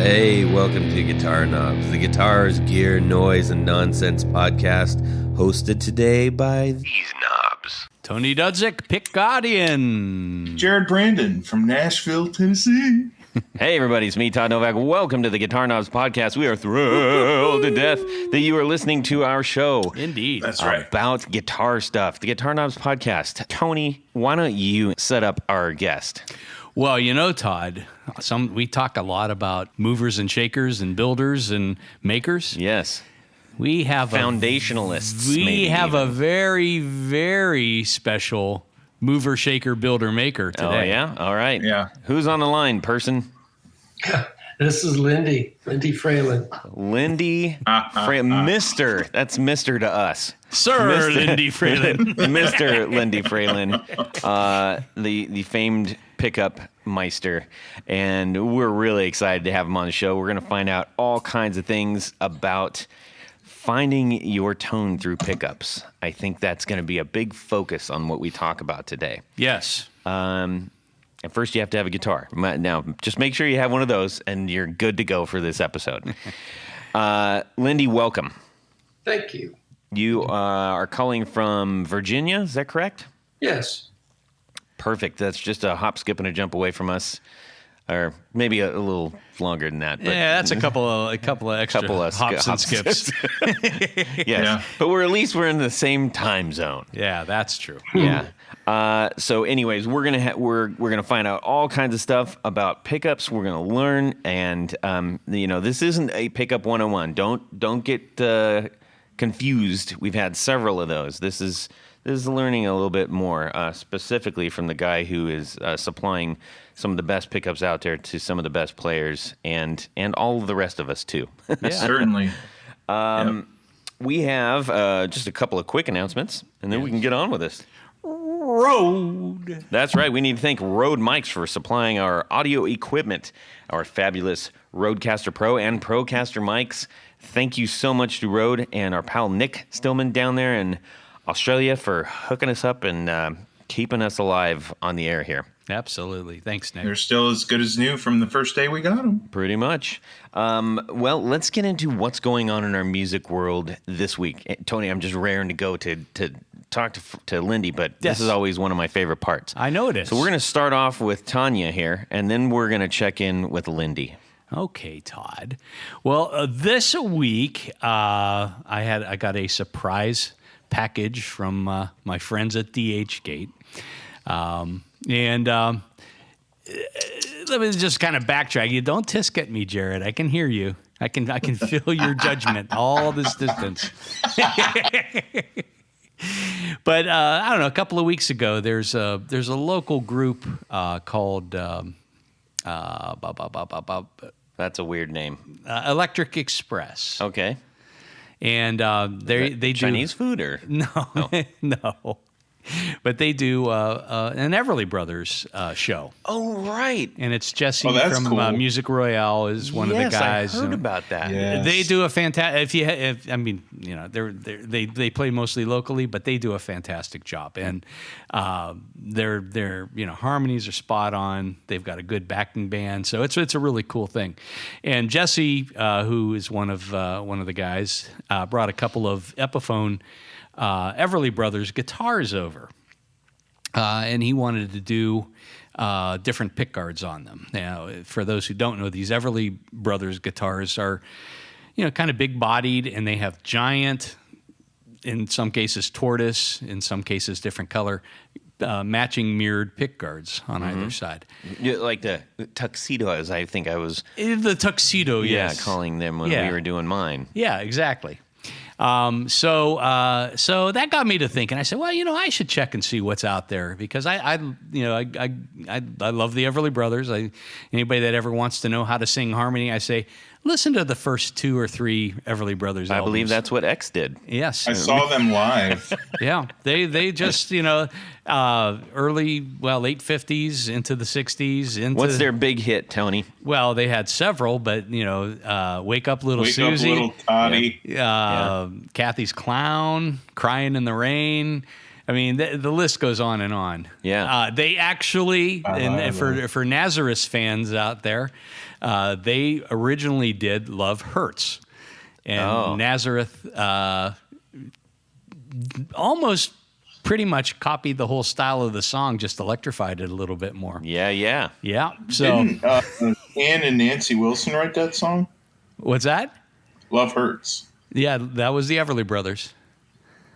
Hey, welcome to Guitar Knobs, the guitars, gear, noise, and nonsense podcast, hosted today by these knobs. Tony Dudzik, Pick Guardian. Jared Brandon from Nashville, Tennessee. Hey everybody, it's me, Todd Novak. Welcome to the Guitar Knobs podcast. We are thrilled to death that you are listening to our show. Indeed. That's right. About guitar stuff. The Guitar Knobs podcast. Tony, why don't you set up our guest? Well, you know, Todd, we talk a lot about movers and shakers and builders and makers. Yes. We have Foundationalists. We have a very, very special mover, shaker, builder, maker today. Oh, yeah? All right. Yeah. Who's on the line, person? This is Lindy Fralin. Lindy Fralin. Mr. That's Mr. to us. Sir Lindy Fralin. Mr. Lindy Fralin, the famed pickup meister. And we're really excited to have him on the show. We're going to find out all kinds of things about finding your tone through pickups. I think that's going to be a big focus on what we talk about today. Yes. At first, you have to have a guitar. Now, just make sure you have one of those, and you're good to go for this episode. Lindy, welcome. Thank you. You are calling from Virginia, is that correct? Yes. Perfect. That's just a hop, skip, and a jump away from us. Or maybe a little longer than that. But Yeah, that's a couple of extra hops and skips. Yes. Yeah. But we're in the same time zone. Yeah, that's true. Yeah. So anyways, we're gonna find out all kinds of stuff about pickups. We're gonna learn, and this isn't a pickup 101. Don't get confused. We've had several of those. This is learning a little bit more, specifically from the guy who is supplying some of the best pickups out there to some of the best players, and all of the rest of us too. Yeah. Certainly. We have just a couple of quick announcements, and then we can get on with this. Road. That's right. We need to thank Rode Mics for supplying our audio equipment, our fabulous Rodecaster Pro and Procaster mics. Thank you so much to Rode and our pal Nick Stillman down there in Australia for hooking us up and keeping us alive on the air here. Absolutely. Thanks, Nick. They're still as good as new from the first day we got them. Pretty much. Well, let's get into what's going on in our music world this week. Tony, I'm just raring to go to talk to Lindy, but Yes. This is always one of my favorite parts. I know it is. So we're going to start off with Tanya here, and then we're going to check in with Lindy. Okay, Todd. Well, this week I got a surprise package from my friends at DH Gate, and let me just kind of backtrack. You don't tisk at me, Jared. I can hear you. I can feel your judgment all this distance. But I don't know. A couple of weeks ago, there's a local group called That's a weird name. Electric Express, Okay. and they do Chinese food or? no, no, but they do an Everly Brothers show. Oh, right. And it's Jesse Oh, that's from cool. Music Royale is one of the guys. I heard about that. Yeah. They do a fantastic. They play mostly locally, but they do a fantastic job, and their harmonies are spot on. They've got a good backing band, so it's a really cool thing. And Jesse, who is one of the guys, brought a couple of Epiphone Everly Brothers guitars over, and he wanted to do different pick guards on them. Now, for those who don't know, these Everly Brothers guitars are, kind of big-bodied, and they have giant, in some cases tortoise, in some cases different color, matching mirrored pick guards on either side. Yeah, like the tuxedos, I think I was The tuxedo, yes. calling them when we were doing mine. Yeah, exactly. So that got me to thinking. I said, well, I should check and see what's out there, because I love the Everly Brothers. Anybody that ever wants to know how to sing harmony, I say, listen to the first 2 or 3 Everly Brothers albums. I believe that's what X did. Yes. I saw them live. Yeah. They just, late 50s into the 60s. What's their big hit, Tony? Well, they had several, but, Wake Up Little Wake Susie. up, little Toddy. Kathy's Clown, Crying in the Rain. I mean, the list goes on and on. Yeah. They actually, and for Nazareth fans out there, they originally did Love Hurts. And Nazareth almost pretty much copied the whole style of the song, just electrified it a little bit more. Yeah. So, Didn't Ann and Nancy Wilson write that song? what's that? Love Hurts. Yeah, that was the Everly Brothers.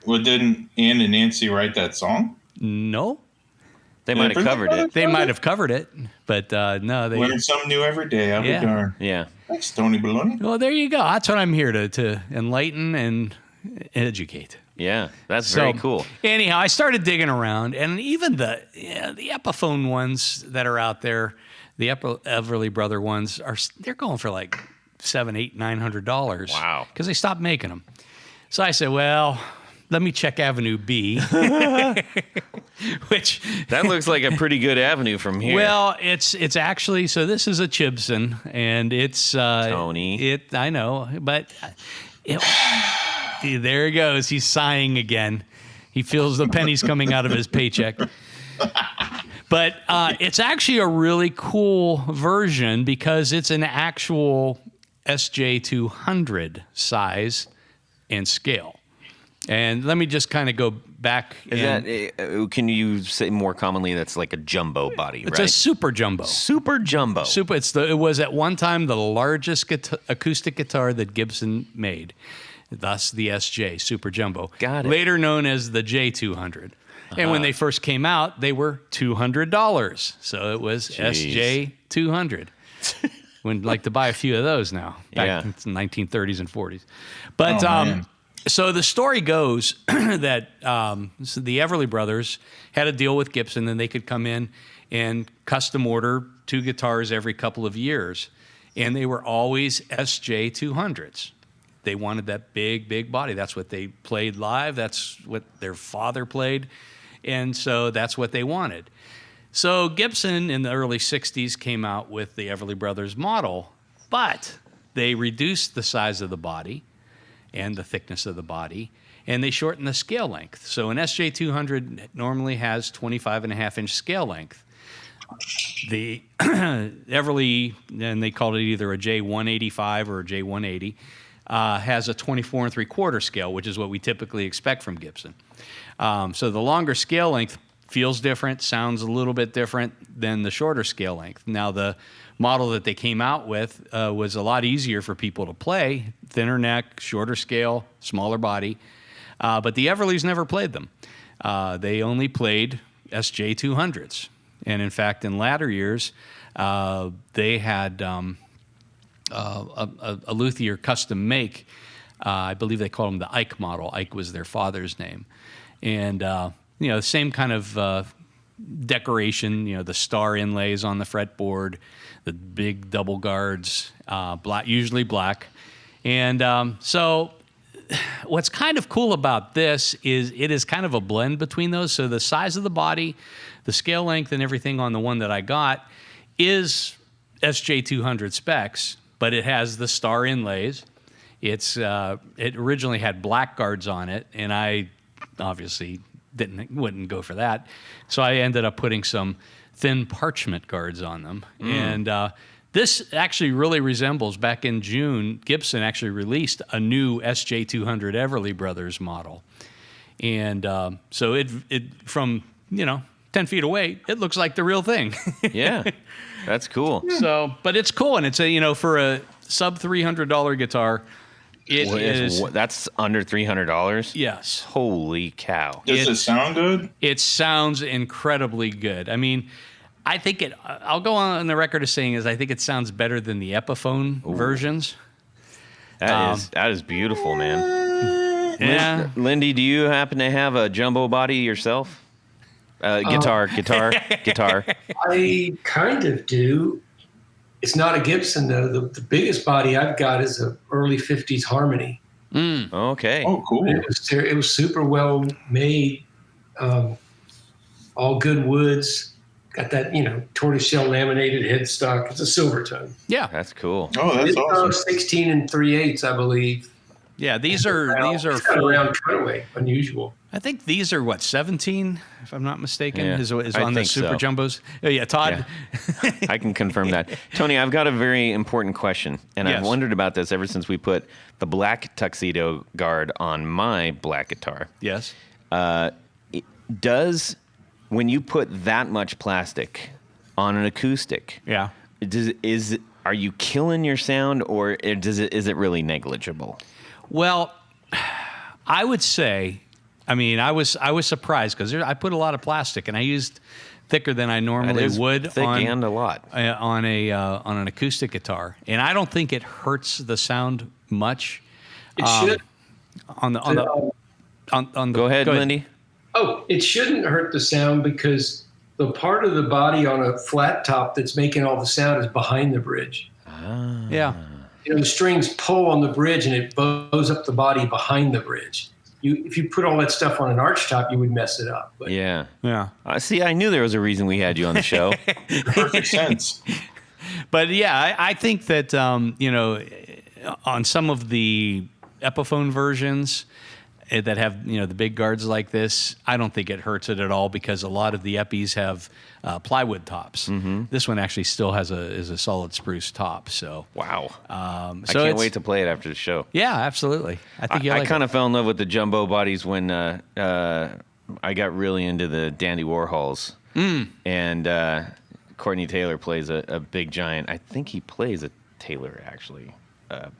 Well, didn't Ann and Nancy write that song? No, They might have covered it. they might have covered it, but no, they. Learn something new every day. I'll be darned. Yeah. Thanks, Tony Baloney. Well, there you go. That's what I'm here to enlighten and educate. Yeah. That's very cool. Anyhow, I started digging around, and even the Epiphone ones that are out there, the Everly Brother ones they're going for like $700, $800, $900. Wow. Because they stopped making them. So I said, well, let me check Avenue B, which That looks like a pretty good avenue from here. well, it's actually so. This is a Chibson, and it's Tony. I know, but there he goes. He's sighing again. He feels the pennies coming out of his paycheck. But it's actually a really cool version because it's an actual SJ200 size and scale. And let me just kind of go back. Can you say more commonly that's like a jumbo body, It's right? a super jumbo. Super jumbo. It was at one time the largest acoustic guitar that Gibson made. Thus the SJ, Super Jumbo. Got it. Later known as the J200. And when they first came out, they were $200. So it was SJ200. Would like to buy a few of those now. Back in the 1930s and 40s. But so the story goes that so the Everly Brothers had a deal with Gibson, and they could come in and custom order 2 guitars every couple of years. And they were always SJ200s. They wanted that big body. That's what they played live. That's what their father played. And so that's what they wanted. So Gibson in the early 60s came out with the Everly Brothers model, but they reduced the size of the body and the thickness of the body, and they shortened the scale length. So an SJ200 normally has 25.5-inch scale length. The Everly, and they called it either a J185 or a J180, has a 24 3/4 scale, which is what we typically expect from Gibson. So the longer scale length feels different, sounds a little bit different than the shorter scale length. Now, the model that they came out with was a lot easier for people to play, thinner neck, shorter scale, smaller body. But the Everlys never played them. They only played SJ200s. And in fact, in latter years, they had a luthier custom make. I believe they called him the Ike model. Ike was their father's name. And, the same kind of decoration, the star inlays on the fretboard, the big double guards, black, usually black. And so what's kind of cool about this is it is kind of a blend between those. So the size of the body, the scale length, and everything on the one that I got is SJ200 specs, but it has the star inlays. It originally had black guards on it, and I obviously wouldn't go for that. So I ended up putting some thin parchment guards on them. And this actually really resembles, back in June, Gibson actually released a new SJ200 Everly Brothers model. And so it from, 10 feet away, it looks like the real thing. Yeah, that's cool. So, but it's cool, and it's for a sub $300 guitar, That's under $300? Yes. Holy cow. Does it sound good? It sounds incredibly good. I mean, I think I'll go on the record as saying I think it sounds better than the Epiphone versions. That is beautiful, man. Yeah. Lindy, do you happen to have a jumbo body yourself? Guitar. I kind of do. It's not a Gibson, though. The biggest body I've got is an early 50s Harmony. Okay. Oh, cool. It was super well made, all good woods. Got that, tortoiseshell laminated headstock. It's a silver tone. Yeah. That's cool. Oh, that's It's awesome. 16 3/8, I believe. Yeah, these are It's got a full, round cutaway, unusual. I think these are 17, if I'm not mistaken, Yeah, is I on the think super so. jumbos. Oh, yeah, Todd. Yeah. I can confirm that. Tony, I've got a very important question, and I've Yes. wondered about this ever since we put the black tuxedo guard on my black guitar. Yes. When you put that much plastic on an acoustic, Yeah. are you killing your sound, or is it really negligible? Well, I would say, I mean, I was surprised because I put a lot of plastic, and I used thicker than I normally would thick and a lot on an acoustic guitar, and I don't think it hurts the sound much. It should. On the. Go ahead, Lindy. Oh, it shouldn't hurt the sound because the part of the body on a flat top that's making all the sound is behind the bridge. Yeah. You know, the strings pull on the bridge and it bows up the body behind the bridge. If you put all that stuff on an arch top, you would mess it up. But Yeah. Yeah. I knew there was a reason we had you on the show. Perfect sense. But yeah, I think that on some of the Epiphone versions that have the big guards like this, I don't think it hurts it at all because a lot of the Epis have plywood tops. Mm-hmm. This one actually still is a solid spruce top. So Wow. I I can't wait to play it after the show. Yeah, absolutely. I think I kind of fell in love with the jumbo bodies when I got really into the Dandy Warhols. And Courtney Taylor plays a big giant. I think he plays a Taylor, actually.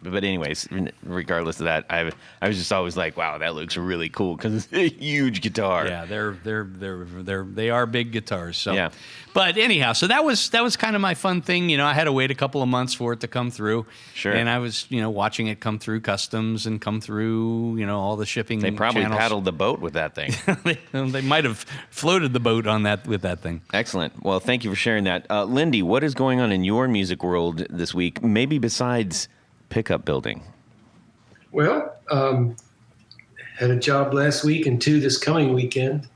But anyways, regardless of that, I was just always like, wow, that looks really cool because it's a huge guitar. Yeah, they are big guitars. So Yeah. But anyhow, so that was kind of my fun thing. I had to wait a couple of months for it to come through. Sure. And I was, watching it come through customs and come through, all the shipping. They probably channels. paddled the boat with that thing. They might have floated the boat with that thing. Excellent. Well, thank you for sharing that. Lindy, what is going on in your music world this week, maybe besides pickup building? Well, had a job last week and 2 this coming weekend.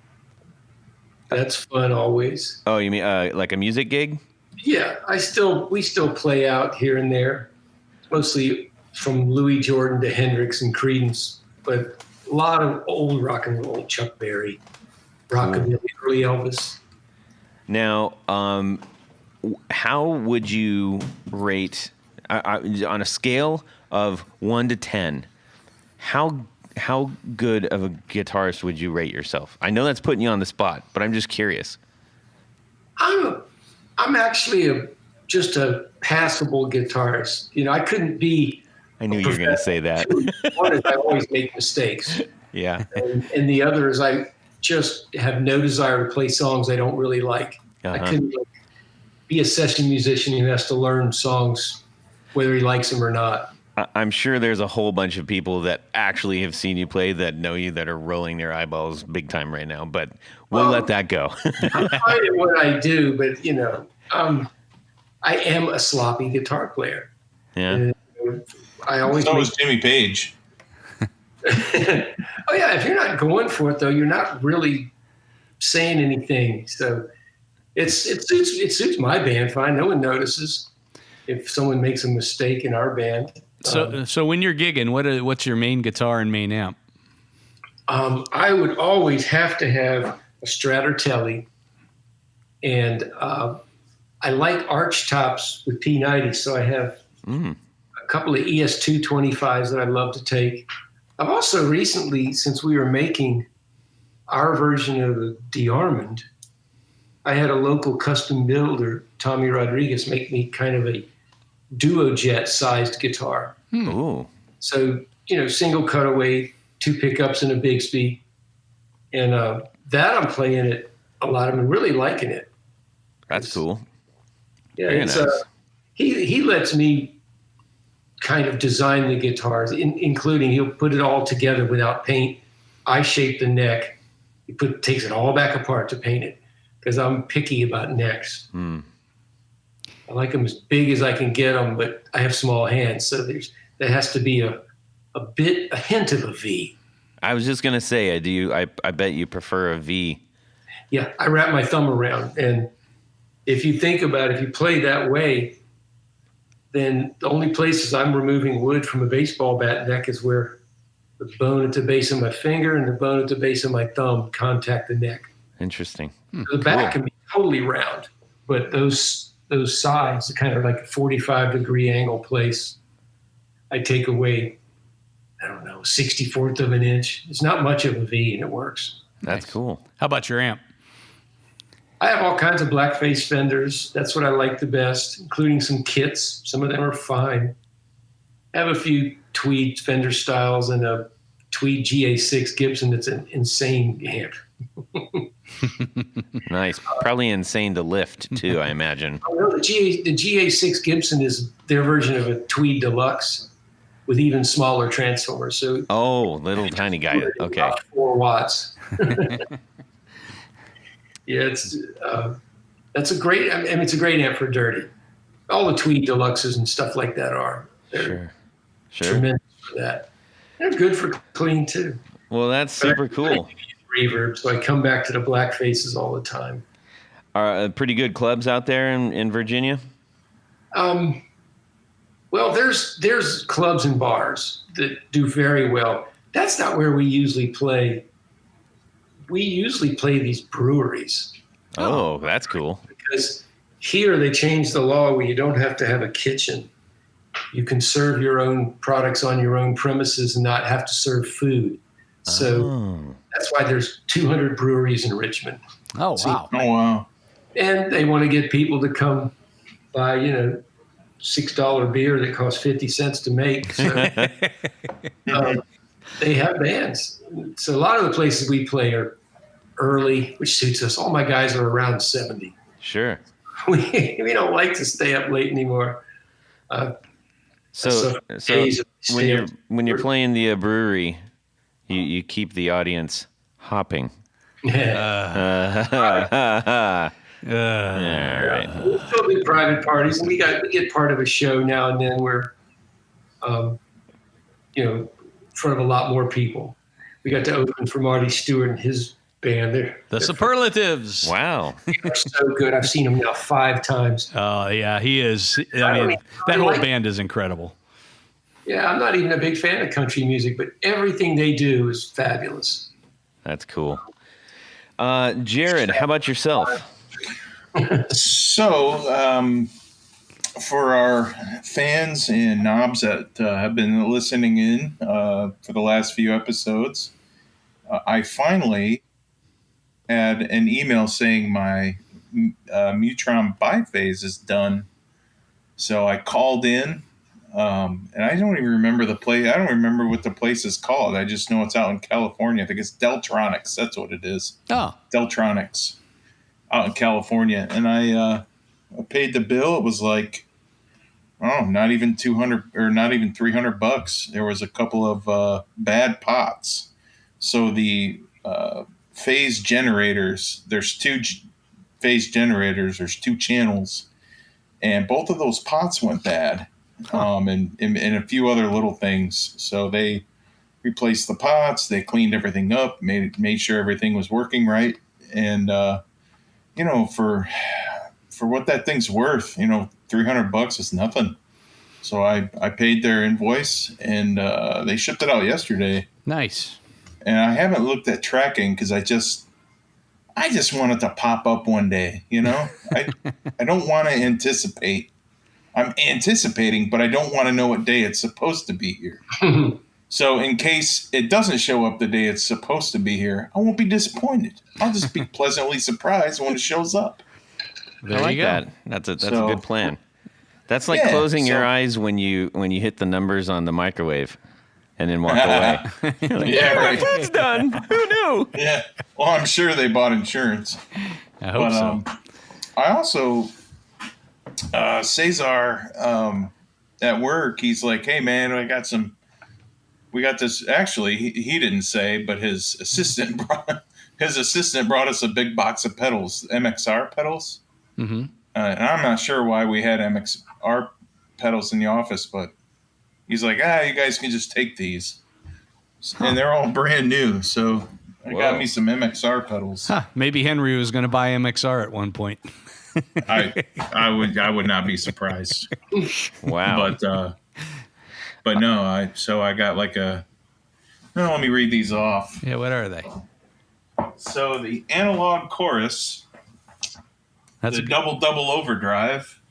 That's fun always. Oh, you mean like a music gig? Yeah, we still play out here and there, mostly from Louis Jordan to Hendrix and Creedence, but a lot of old rock and roll, Chuck Berry, rockabilly, early Elvis. Now, how would you rate on a scale of 1 to 10? How good of a guitarist would you rate yourself? I know that's putting you on the spot, but I'm just curious. I'm actually just a passable guitarist. I couldn't be. I knew you were going to say that. One is I always make mistakes. Yeah. And the other is I just have no desire to play songs I don't really like. I couldn't be a session musician who has to learn songs whether he likes them or not. I'm sure there's a whole bunch of people that actually have seen you play that know you that are rolling their eyeballs big time right now, but we'll let that go. I'm fine at what I do, but I am a sloppy guitar player. Yeah. And I always So was Jimmy Page. Oh yeah, if you're not going for it though, you're not really saying anything. So it suits my band fine. No one notices if someone makes a mistake in our band. So when you're gigging, what's your main guitar and main amp? I would always have to have a Stratotelli, and I like arch tops with P90, so I have a couple of ES225s that I love to take. I've also recently, since we were making our version of the D-Armand, I had a local custom builder, Tommy Rodriguez, make me kind of a duo-jet sized guitar. Ooh. So, single cutaway, 2 pickups and a Bigsby. And that I'm playing it a lot. I'm really liking it. That's cool. Yeah, Very it's nice. He lets me kind of design the guitars, including he'll put it all together without paint. I shape the neck. He takes it all back apart to paint it because I'm picky about necks. I like them as big as I can get them, but I have small hands, so there has to be a hint of a V. I was just gonna say, I bet you prefer a V. Yeah, I wrap my thumb around, and if you think about it, if you play that way, then the only places I'm removing wood from a baseball bat neck is where The bone at the base of my finger and the bone at the base of my thumb contact the neck. Interesting. The back can be totally round, but those sides, kind of like a 45-degree angle place, I take away, I don't know, 64th of an inch. It's not much of a V, and it works. That's cool. How about your amp? I have all kinds of blackface Fenders. That's what I like the best, including some kits. Some of them are fine. I have a few Tweed Fender styles and a Tweed GA6 Gibson that's an insane amp. Nice. Probably insane to lift, too, I imagine. Oh, no, the GA6 Gibson is their version of a Tweed Deluxe with even smaller transformers. So little tiny guy. Okay. About 4 watts. Yeah, that's a great. I mean, it's a great amp for dirty. All the Tweed Deluxes and stuff like that are. They're tremendous for that. They're good for clean too. Well, that's super cool. Reverb, so I come back to the black faces all the time. Are pretty good clubs out there in Virginia? Well, there's clubs and bars that do very well. That's not where we usually play. We usually play these breweries. Oh, that's cool. Because here they changed the law where you don't have to have a kitchen. You can serve your own products on your own premises and not have to serve food. So that's why there's 200 breweries in Richmond. Oh, wow. Oh, wow. And they want to get people to come buy, $6 beer that costs 50 cents to make. So they have bands. So a lot of the places we play are early, which suits us. All my guys are around 70. Sure. We don't like to stay up late anymore. So when you're playing the brewery, you keep the audience hopping. All right. We still do private parties, and we get part of a show now and then where, in front of a lot more people. We got to open for Marty Stewart and his band. The Superlatives. Wow. They're so good. I've seen them now 5 times. Oh, yeah, he is. I mean, that whole band is incredible. Yeah, I'm not even a big fan of country music, but everything they do is fabulous. That's cool. Jared, how about yourself? So, for our fans and knobs that have been listening in for the last few episodes, I finally had an email saying my Mutron biphase is done. So I called in, and I don't even remember the place. I don't remember what the place is called. I just know it's out in California. I think it's Deltronics. That's what it is. Oh. Deltronics out in California. And I paid the bill. It was like, not even 200 or not even $300. There was a couple of bad pots. So the phase generators, there's 2 phase generators, there's 2 channels, and both of those pots went bad. And a few other little things. So they replaced the pots, they cleaned everything up, made sure everything was working right. And for what that thing's worth, $300 is nothing. So I paid their invoice, and they shipped it out yesterday. Nice. And I haven't looked at tracking because I just want it to pop up one day, I don't want to anticipate. I'm anticipating, but I don't want to know what day it's supposed to be here. So in case it doesn't show up the day it's supposed to be here, I won't be disappointed. I'll just be pleasantly surprised when it shows up. There I like you go. that. That's a good plan. That's like closing your eyes when you hit the numbers on the microwave and then walk away. Right. That's done. Who knew? Yeah. Well, I'm sure they bought insurance. I hope so. I also, Cesar, at work, he's like, hey, man, we got this. Actually, he didn't say, but his assistant brought us a big box of pedals, Mxr pedals. Mm-hmm. And I'm not sure why we had Mxr pedals in the office, but he's like, you guys can just take these. And they're all brand new. So I got me some Mxr pedals. Maybe Henry was going to buy MXR at one point. I would not be surprised. Wow. But no, I got like Now let me read these off. Yeah, what are they? So the analog chorus, That's the double overdrive,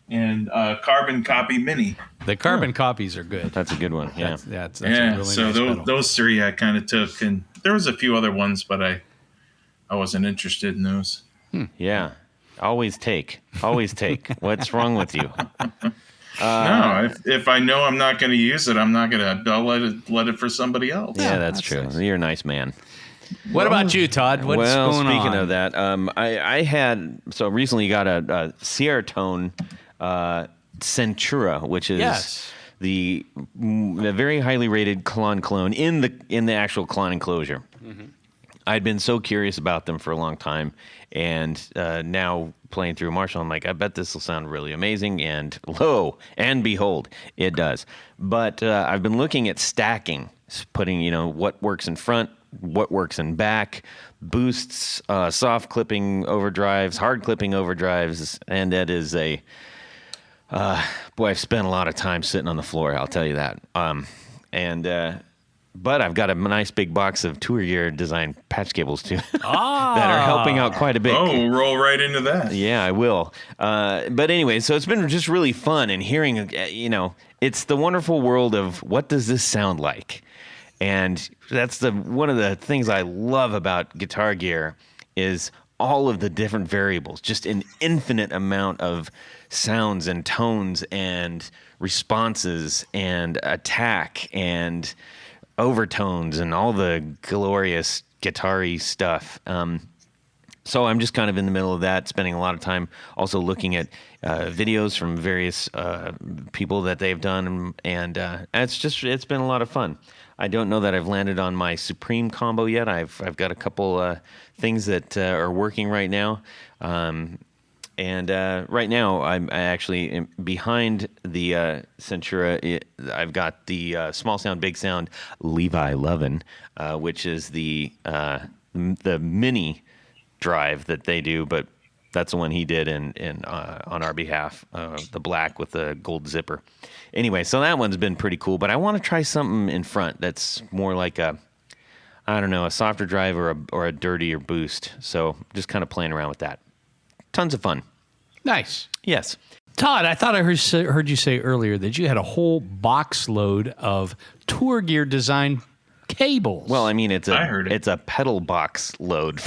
and carbon copy mini. the carbon copies are good. That's a good one. Yeah. That's a Yeah, really so nice pedal. those three I kind of took, and there was a few other ones, but I wasn't interested in those. Yeah. Always take. What's wrong with you? No, if I know I'm not going to use it, I'm not going to. I'll let it for somebody else. Yeah, that's true. nice. You're a nice man. What about you, Todd? What's going on? Speaking of that, I had recently got a Sierra Tone Centura, which is the very highly rated Klon clone in the actual Klon enclosure. Mm-hmm. I'd been so curious about them for a long time, and now playing through Marshall, I'm like, I bet this will sound really amazing, and lo and behold, it does. But I've been looking at stacking, putting what works in front, what works in back, boosts, soft clipping overdrives, hard clipping overdrives, and that is a boy, I've spent a lot of time sitting on the floor, I'll tell you that. But I've got a nice big box of Tour Gear design patch cables too that are helping out quite a bit. Oh, we'll roll right into that. Yeah, I will. But anyway, so it's been just really fun and hearing, it's the wonderful world of what does this sound like? And that's one of the things I love about guitar gear is all of the different variables, just an infinite amount of sounds and tones and responses and attack and overtones and all the glorious guitar-y stuff. So I'm just kind of in the middle of that, spending a lot of time also looking at videos from various people that they've done, and it's been a lot of fun. I don't know that I've landed on my Supreme combo yet. I've got a couple things that are working right now. And right now, I actually behind the Centura. I've got the Small Sound, Big Sound Levi Lovin', which is the mini drive that they do, but that's the one he did in on our behalf, the black with the gold zipper. Anyway, so that one's been pretty cool, but I want to try something in front that's more like a softer drive or a dirtier boost. So just kind of playing around with that. Tons of fun. Nice. Yes. Todd, I thought I heard you say earlier that you had a whole box load of Tour Gear design cables. Well, I mean, it's a pedal box load.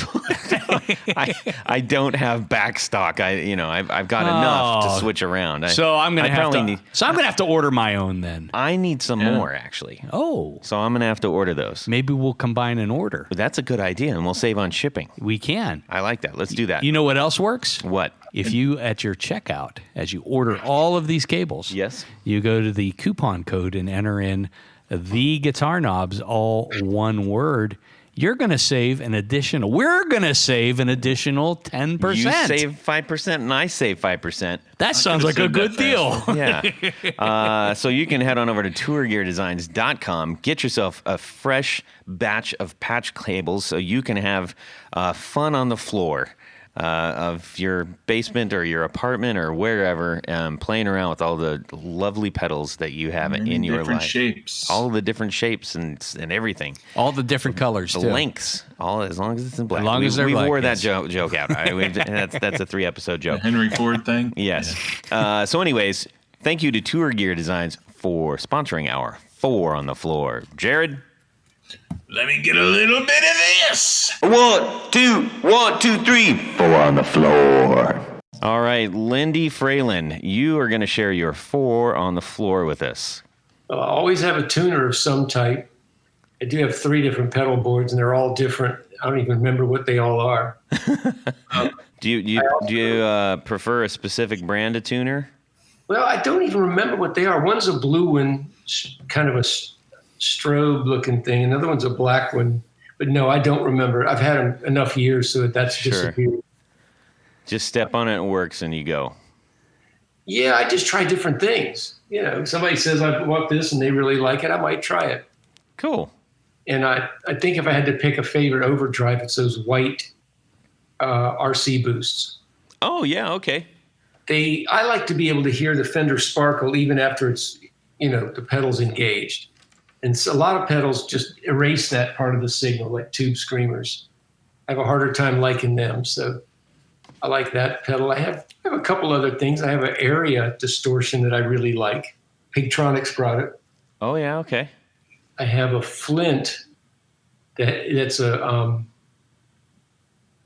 I don't have back stock. I've got enough to switch around. So I'm gonna have to order my own then. I need some more actually. Oh, so I'm gonna have to order those. Maybe we'll combine an order. That's a good idea, and we'll save on shipping. We can. I like that. Let's do that. You know what else works? What? If you, at your checkout, as you order all of these cables, yes, you go to the coupon code and enter in the guitar knobs, all one word, we're going to save an additional 10%. You save 5% and I save 5%. That sounds like a good deal. Yeah. So you can head on over to tourgeardesigns.com, get yourself a fresh batch of patch cables so you can have fun on the floor of your basement or your apartment or wherever, playing around with all the lovely pedals that you have in your life. Shapes. All the different shapes and everything. All the different colors, the too. Lengths. As long as it's in black. As long as they're black, wore yes. that joke out. That's a 3-episode joke. The Henry Ford thing? Yes. Yeah. So anyways, thank you to Tour Gear Designs for sponsoring our 4 on the Floor. Jared? Let me get a little bit of this. 1, 2, 3. 4 on the floor. All right, Lindy Fralin, you are going to share your 4 on the floor with us. Well, I always have a tuner of some type. I do have 3 different pedal boards, and they're all different. I don't even remember what they all are. Do you prefer a specific brand of tuner? Well, I don't even remember what they are. One's a blue one, kind of a strobe looking thing. Another one's a black one, but no, I don't remember. I've had them enough years so that's disappeared. Just step on it, it works, and you go. Yeah, I just try different things. Somebody says I want this and they really like it, I might try it. Cool. And I think if I had to pick a favorite overdrive, it's those white RC boosts. Oh yeah, okay. I like to be able to hear the Fender sparkle even after it's the pedal's engaged. And so a lot of pedals just erase that part of the signal, like tube screamers. I have a harder time liking them, so I like that pedal. I have a couple other things. I have an area distortion that I really like. Pigtronics brought it. Oh yeah, okay. I have a Flint that's a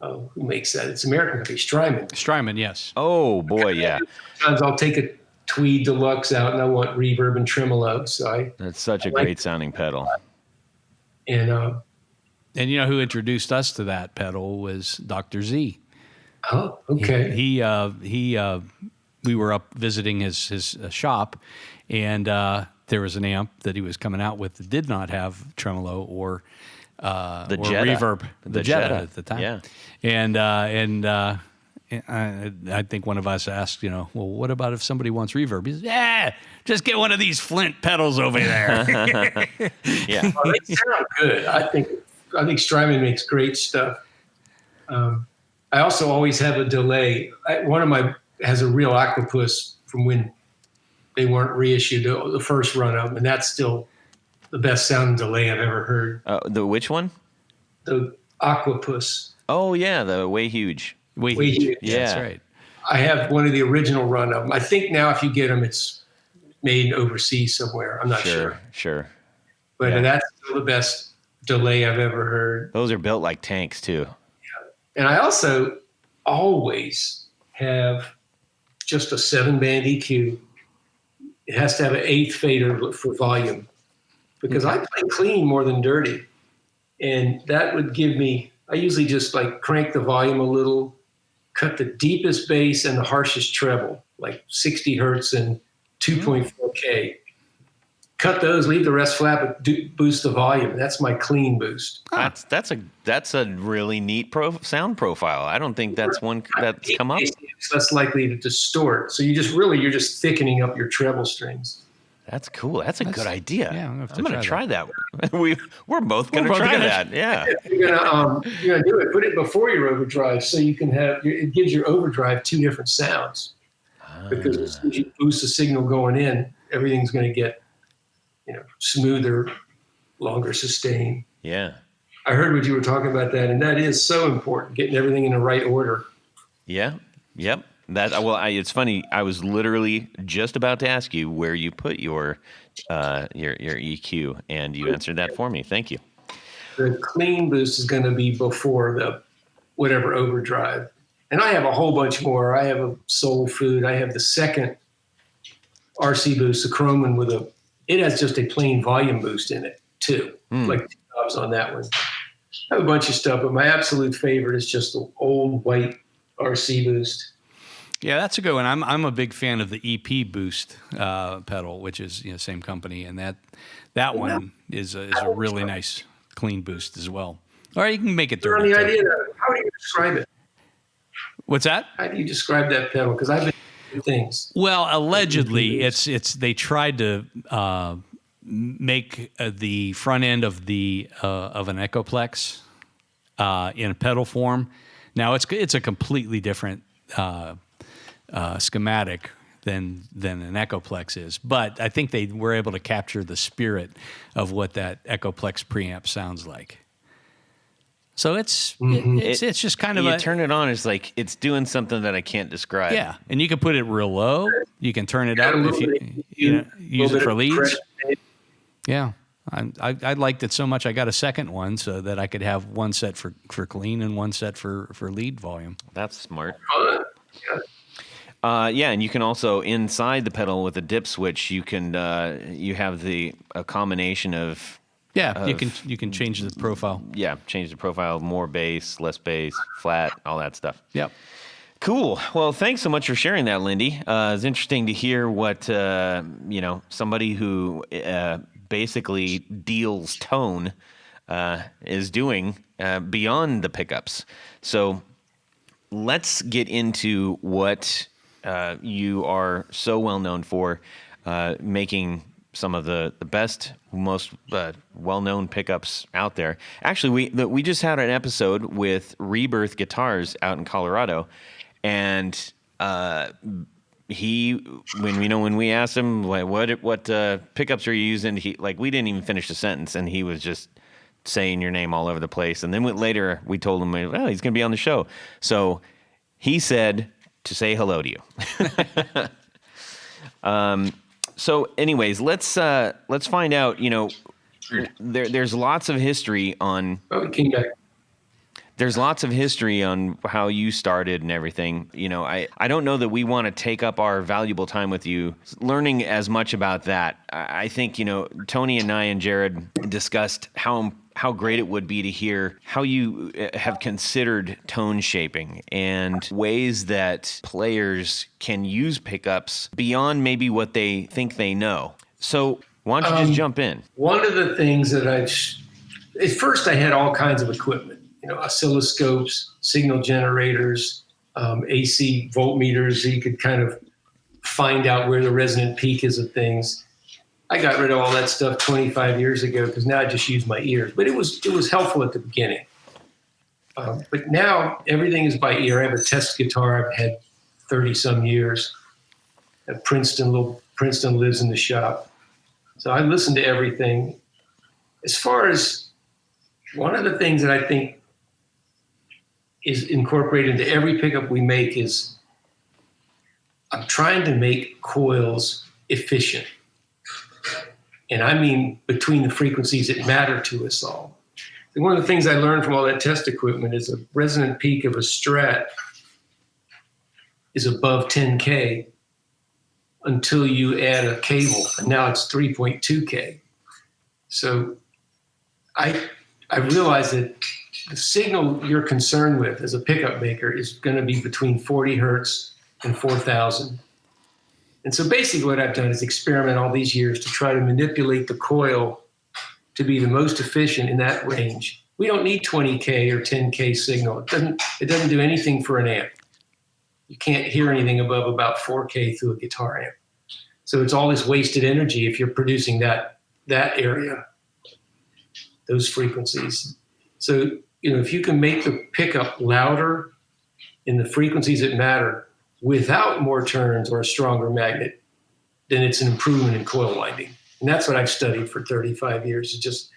who makes that? It's American company, Strymon. Strymon, yes. Oh boy, yeah. Sometimes I'll take a Tweed Deluxe out and I want reverb and tremolo. So That's such a like great sounding pedal. And you know who introduced us to that pedal was Dr. Z. oh, okay. We were up visiting his shop, and there was an amp that he was coming out with that did not have tremolo or The or Jetta. reverb, the Jetta at the time. Yeah. And I think one of us asked, well, what about if somebody wants reverb? He said, yeah, just get one of these Flint pedals over there. Yeah. Oh, they sound good. I think Strymon makes great stuff. I also always have a delay. One of my has a real octopus from when they weren't reissued, the first run of them, and that's still the best sounding delay I've ever heard. The which one? The Octopus. Oh yeah, the Way Huge. Way Way huge. huge. Yeah, that's Yeah. right. I have one of the original run of them. I think now if you get them, it's made overseas somewhere. I'm not sure. Sure. But Yeah. that's still the best delay I've ever heard. Those are built like tanks too. And I also always have just a 7-band EQ. It has to have an 8th fader for volume because I play clean more than dirty. And that would give me, I usually just like crank the volume a little, cut the deepest bass and the harshest treble, like 60 hertz and 2.4K. Cut those, leave the rest flat, but boost the volume. That's my clean boost. That's a really neat sound profile. I don't think that's one that's come up. It's less likely to distort. So you're just thickening up your treble strings. That's cool. That's a good idea. Yeah, I'm gonna have to I'm gonna try try that. We're both gonna both try gonna- that. Yeah. You're gonna do it. Put it before your overdrive, so you can have it gives your overdrive 2 different sounds. Because as soon as you boost the signal going in, everything's going to get smoother, longer sustain. Yeah. I heard what you were talking about that, and that is so important, getting everything in the right order. Yeah. Yep. It's funny. I was literally just about to ask you where you put your EQ, and you answered that for me. Thank you. The clean boost is going to be before the whatever overdrive. And I have a whole bunch more. I have a Soul Food. I have the second RC boost, the Chroman it has just a plain volume boost in it too, like 2 knobs on that one. I have a bunch of stuff, but my absolute favorite is just the old white RC boost. Yeah, that's a good one. I'm a big fan of the EP Boost pedal, which is same company, and that one is a really nice clean boost as well. Or you can make it dirty. The too. idea how do you describe it? What's that? How do you describe that pedal? Because I've been doing things. Well, allegedly, it's they tried to make the front end of of an Echoplex in pedal form. Now it's a completely different schematic than an Echoplex is, but I think they were able to capture the spirit of what that Echoplex preamp sounds like. So it's just kind of you turn it on. It's like it's doing something that I can't describe. yeah, and you can put it real low. You can turn it up if you use it for leads. Yeah, I liked it so much. I got a second one so that I could have one set for clean and one set for lead volume. That's smart. Yeah, and you can also inside the pedal with a dip switch. You can you have a combination of. Yeah, you can change the profile. Yeah, change the profile, more bass, less bass, flat, all that stuff. Yep. Cool. Well, thanks so much for sharing that, Lindy. It's interesting to hear what somebody who basically deals tone is doing beyond the pickups. So let's get into what you are so well known for, making some of the best, most well-known pickups out there. Actually, we just had an episode with Rebirth Guitars out in Colorado, and when we asked him what pickups are you using, we didn't even finish the sentence, and he was just saying your name all over the place. And then later we told him, well, he's going to be on the show. So he said to say hello to you. So anyways, let's find out, there's lots of history on, there's lots of history on how you started and everything. I don't know that we want to take up our valuable time with you learning as much about that. I think, Tony and I and Jared discussed how great it would be to hear how you have considered tone shaping and ways that players can use pickups beyond maybe what they think they know. So why don't you just jump in? One of the things that at first I had all kinds of equipment, oscilloscopes, signal generators, AC voltmeters, so you could kind of find out where the resonant peak is of things. I got rid of all that stuff 25 years ago because now I just use my ears. But it was helpful at the beginning. But now everything is by ear. I have a test guitar I've had 30-some years at Princeton. Princeton lives in the shop. So I listen to everything. As far as one of the things that I think is incorporated into every pickup we make is I'm trying to make coils efficient. And I mean between the frequencies that matter to us all. And one of the things I learned from all that test equipment is a resonant peak of a Strat is above 10K until you add a cable, and now it's 3.2K. So I realized that the signal you're concerned with as a pickup maker is going to be between 40 hertz and 4,000. And so basically what I've done is experiment all these years to try to manipulate the coil to be the most efficient in that range. We don't need 20K or 10K signal. It doesn't do anything for an amp. You can't hear anything above about 4K through a guitar amp. So it's all this wasted energy if you're producing that area, those frequencies. So, if you can make the pickup louder in the frequencies that matter without more turns or a stronger magnet, then it's an improvement in coil winding. And that's what I've studied for 35 years, is just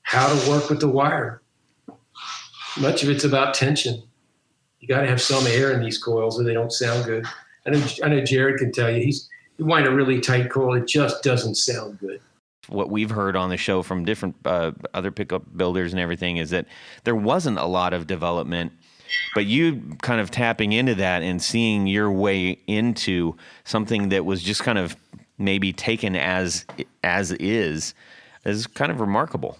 how to work with the wire. Much of it's about tension. You got to have some air in these coils or they don't sound good. I know Jared can tell you, you wind a really tight coil, it just doesn't sound good. What we've heard on the show from different other pickup builders and everything is that there wasn't a lot of development, but you kind of tapping into that and seeing your way into something that was just kind of maybe taken as is kind of remarkable.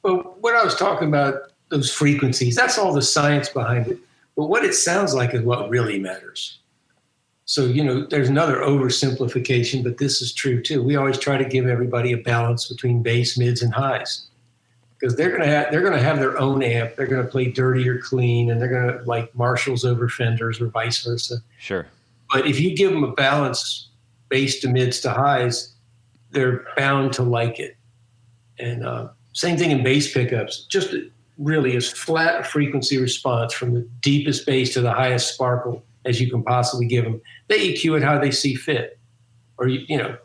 Well, what I was talking about, those frequencies, that's all the science behind it. But what it sounds like is what really matters. So, there's another oversimplification, but this is true too. We always try to give everybody a balance between bass, mids, and highs, because they're going to have their own amp. They're going to play dirty or clean, and they're going to like Marshalls over Fenders or vice versa. Sure. But if you give them a balance, bass to mids to highs, they're bound to like it. And same thing in bass pickups, just really as flat a frequency response from the deepest bass to the highest sparkle as you can possibly give them. They EQ it how they see fit. Or,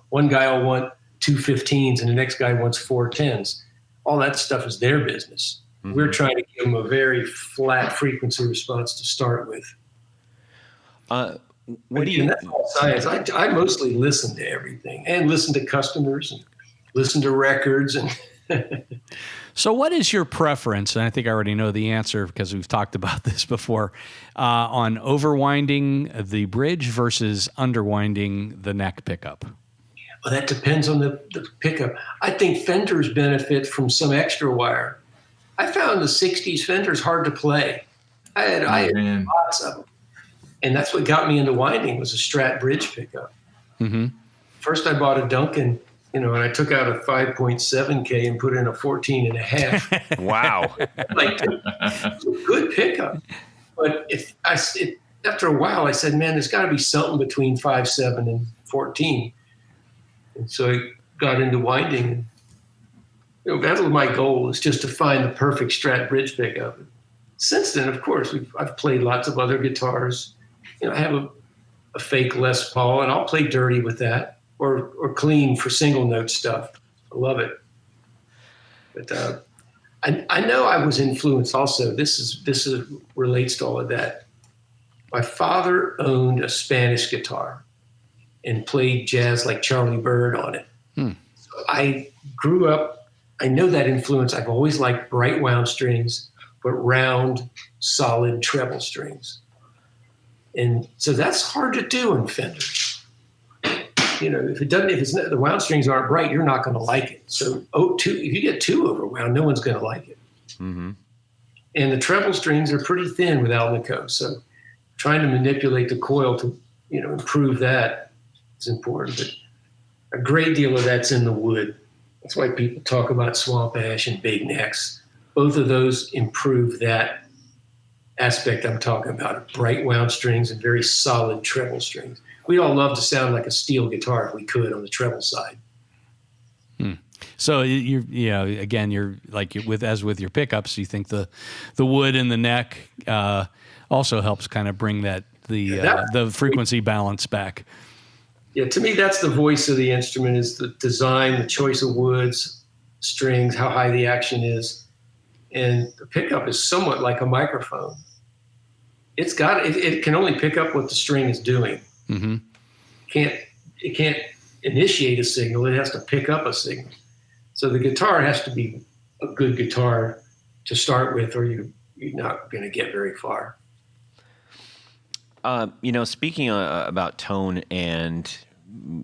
one guy will want 2 15s and the next guy wants 4 10s. All that stuff is their business. Mm-hmm. We're trying to give them a very flat frequency response to start with. That's all science. I mostly listen to everything and listen to customers and listen to records. And So what is your preference, and I think I already know the answer because we've talked about this before, on overwinding the bridge versus underwinding the neck pickup? Well, that depends on the pickup. I think Fenders benefit from some extra wire. I found the 60s Fenders hard to play. I had lots of them. And that's what got me into winding was a Strat bridge pickup. Mm-hmm. First I bought a Duncan, and I took out a 5.7K and put in a 14.5. Wow. It's a good pickup. But after a while, I said, man, there's got to be something between 5.7 and 14. And so I got into winding. That was my goal, is just to find the perfect Strat bridge pickup. Since then, of course, I've played lots of other guitars. I have a fake Les Paul, and I'll play dirty with that, or clean for single note stuff. I love it. But I know I was influenced also. This relates to all of that. My father owned a Spanish guitar and played jazz like Charlie Bird on it. So I grew up, I know that influence. I've always liked bright wound strings, but round, solid treble strings. And so that's hard to do in Fenders. You know, if the wound strings aren't bright, you're not going to like it. So if you get too overwound, no one's going to like it. Mm-hmm. And the treble strings are pretty thin with Alnico. So trying to manipulate the coil to, improve that is important. But a great deal of that's in the wood. That's why people talk about swamp ash and big necks. Both of those improve that aspect I'm talking about, bright wound strings and very solid treble strings. We'd all love to sound like a steel guitar if we could on the treble side. So you're like as with your pickups, you think the wood in the neck also helps kind of bring the frequency balance back. Yeah, to me, that's the voice of the instrument, is the design, the choice of woods, strings, how high the action is. And the pickup is somewhat like a microphone. It can only pick up what the string is doing. Mm-hmm. It can't initiate a signal. It has to pick up a signal. So the guitar has to be a good guitar to start with, or you're not going to get very far. Speaking about tone, and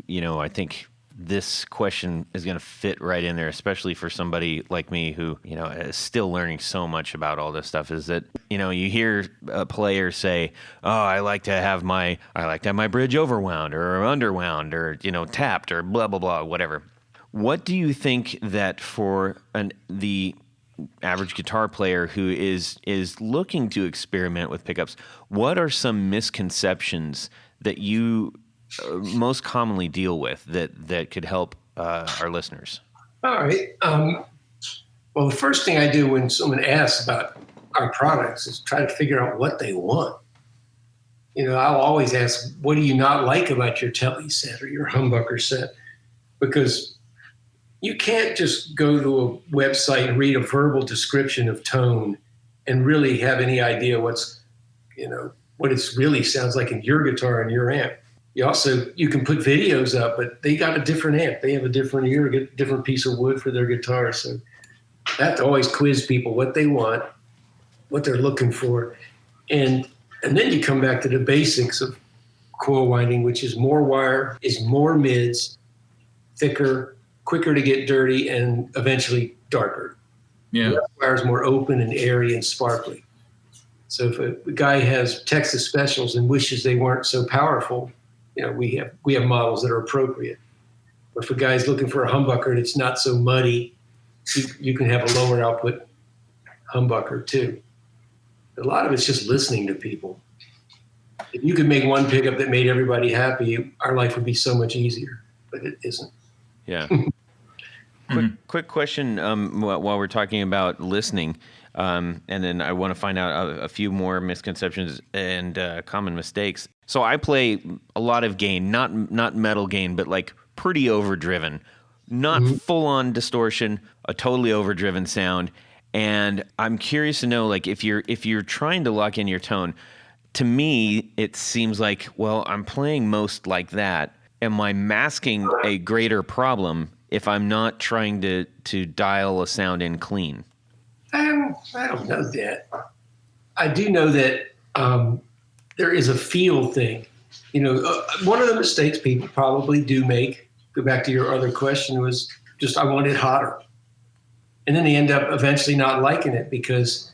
I think this question is going to fit right in there, especially for somebody like me who, is still learning so much about all this stuff, is that, you hear a player say, oh, I like to have my bridge overwound or underwound or, tapped or blah, blah, blah, whatever. What do you think that for the average guitar player who is looking to experiment with pickups, what are some misconceptions that you most commonly deal with that could help our listeners? All right. Well, the first thing I do when someone asks about our products is try to figure out what they want. I'll always ask, what do you not like about your Telly set or your Humbucker set? Because you can't just go to a website and read a verbal description of tone and really have any idea what it really sounds like in your guitar and your amp. You can put videos up, but they got a different amp. They have a different ear, a different piece of wood for their guitar. So I have to always quiz people what they want, what they're looking for. And then you come back to the basics of coil winding, which is more wire, is more mids, thicker, quicker to get dirty, and eventually darker. Yeah. The wire is more open and airy and sparkly. So if a guy has Texas Specials and wishes they weren't so powerful, we have models that are appropriate. But if a guy's looking for a humbucker and it's not so muddy, you can have a lower output humbucker too. A lot of it's just listening to people. If you could make one pickup that made everybody happy, our life would be so much easier, but it isn't. Yeah. Quick question while we're talking about listening, and then I want to find out a few more misconceptions and common mistakes. So I play a lot of gain, not metal gain, but like pretty overdriven, not full-on distortion, a totally overdriven sound. And I'm curious to know, like, if you're trying to lock in your tone, to me it seems like, well, I'm playing most like that. Am I masking a greater problem if I'm not trying to dial a sound in clean? I don't know that. I do know that there is a feel thing. One of the mistakes people probably do make, go back to your other question, was just I want it hotter. And then they end up eventually not liking it because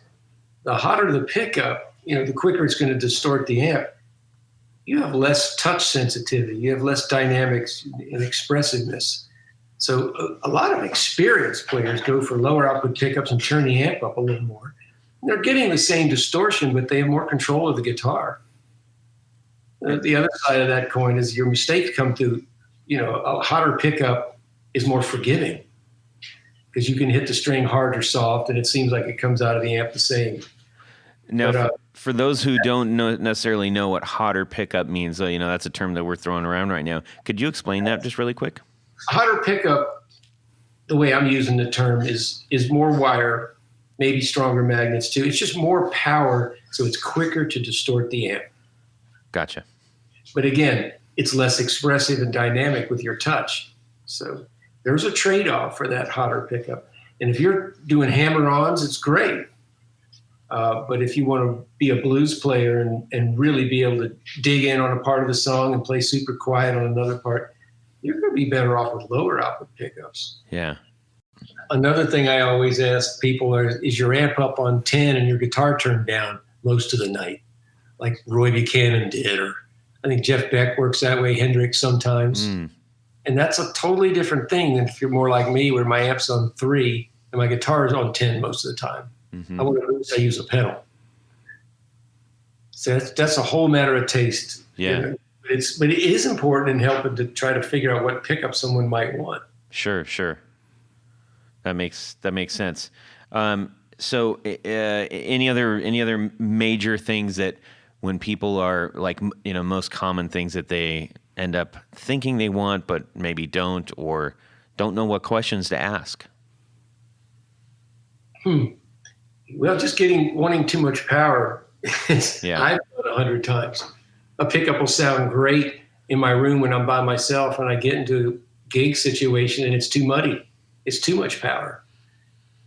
the hotter the pickup, the quicker it's going to distort the amp. You have less touch sensitivity. You have less dynamics and expressiveness. So a lot of experienced players go for lower output pickups and turn the amp up a little more. And they're getting the same distortion, but they have more control of the guitar. The other side of that coin is your mistakes come through, a hotter pickup is more forgiving because you can hit the string hard or soft and it seems like it comes out of the amp the same. Now, For those who don't necessarily know what hotter pickup means, that's a term that we're throwing around right now. Could you explain that just really quick? A hotter pickup, the way I'm using the term, is more wire, maybe stronger magnets too. It's just more power, so it's quicker to distort the amp. Gotcha. But again, it's less expressive and dynamic with your touch. So there's a trade-off for that hotter pickup. And if you're doing hammer-ons, it's great. But if you want to be a blues player and really be able to dig in on a part of the song and play super quiet on another part, you're going to be better off with lower output pickups. Yeah. Another thing I always ask people is your amp up on 10 and your guitar turned down most of the night, like Roy Buchanan did, or I think Jeff Beck works that way, Hendrix sometimes. And that's a totally different thing than if you're more like me, where my amp's on 3 and my guitar is on 10 most of the time. I want to boost, I use a pedal. So that's a whole matter of taste. Yeah. But it is important in helping to try to figure out what pickup someone might want. Sure. That makes sense. So any other major things that when people are like, most common things that they end up thinking they want, but maybe don't, or don't know what questions to ask? Well, just wanting too much power. Yeah. I've done it 100 times. A pickup will sound great in my room when I'm by myself, and I get into a gig situation and it's too muddy. It's too much power.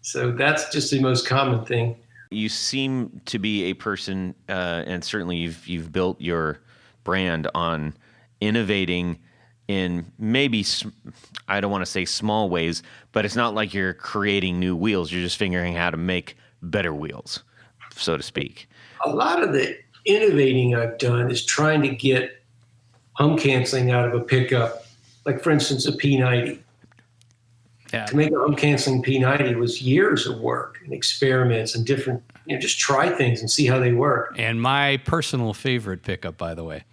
So that's just the most common thing. You seem to be a person, and certainly you've built your brand on innovating in maybe, I don't want to say small ways, but it's not like you're creating new wheels. You're just figuring out how to make better wheels, so to speak. A lot of the innovating I've done is trying to get hum canceling out of a pickup, like for instance, a P90. Yeah. To make a hum canceling P90 was years of work and experiments and different, just try things and see how they work. And my personal favorite pickup, by the way.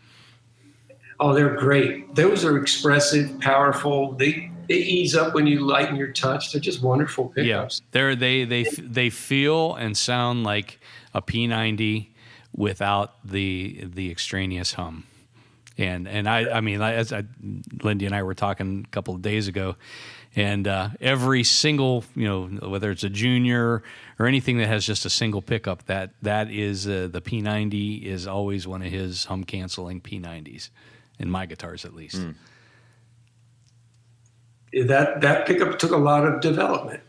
Oh, they're great. Those are expressive, powerful. They ease up when you lighten your touch. They're just wonderful pickups. Yeah, they feel and sound like a P90 without the extraneous hum. And I mean, Lindy and I were talking a couple of days ago, and every single, whether it's a Junior or anything that has just a single pickup, that is the P90 is always one of his hum canceling P90s, in my guitars at least. That pickup took a lot of development,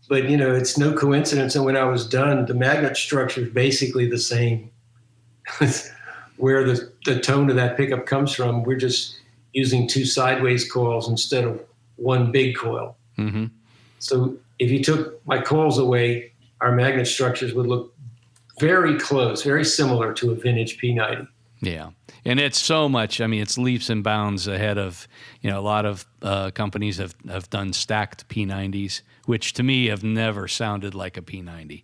but it's no coincidence that when I was done, the magnet structure is basically the same. Where the tone of that pickup comes from, we're just using 2 sideways coils instead of 1 big coil. Mm-hmm. So if you took my coils away, our magnet structures would look very close, very similar to a vintage P90. Yeah. And it's so much, it's leaps and bounds ahead of, a lot of companies have done stacked P90s, which to me have never sounded like a P90.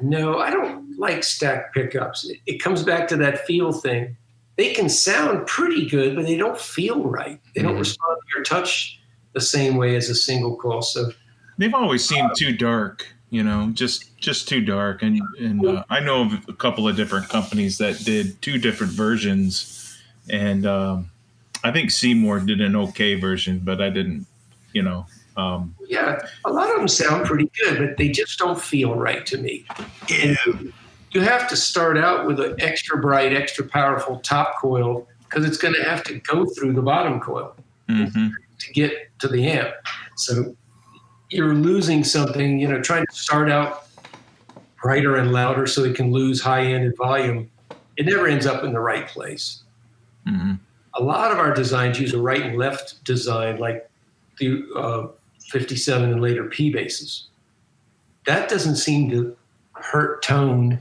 No, I don't like stacked pickups. It comes back to that feel thing. They can sound pretty good, but they don't feel right. They don't respond to your touch the same way as a single coil. So they've always seemed too dark, just too dark. And I know of a couple of different companies that did 2 different versions, and I think Seymour did an okay version, but I didn't, yeah, a lot of them sound pretty good, but they just don't feel right to me. Yeah. You have to start out with an extra bright, extra powerful top coil, because it's going to have to go through the bottom coil to get to the amp. So you're losing something, trying to start out brighter and louder so it can lose high-end and volume. It never ends up in the right place. Mm-hmm. A lot of our designs use a right and left design, like the 57 and later P basses. That doesn't seem to hurt tone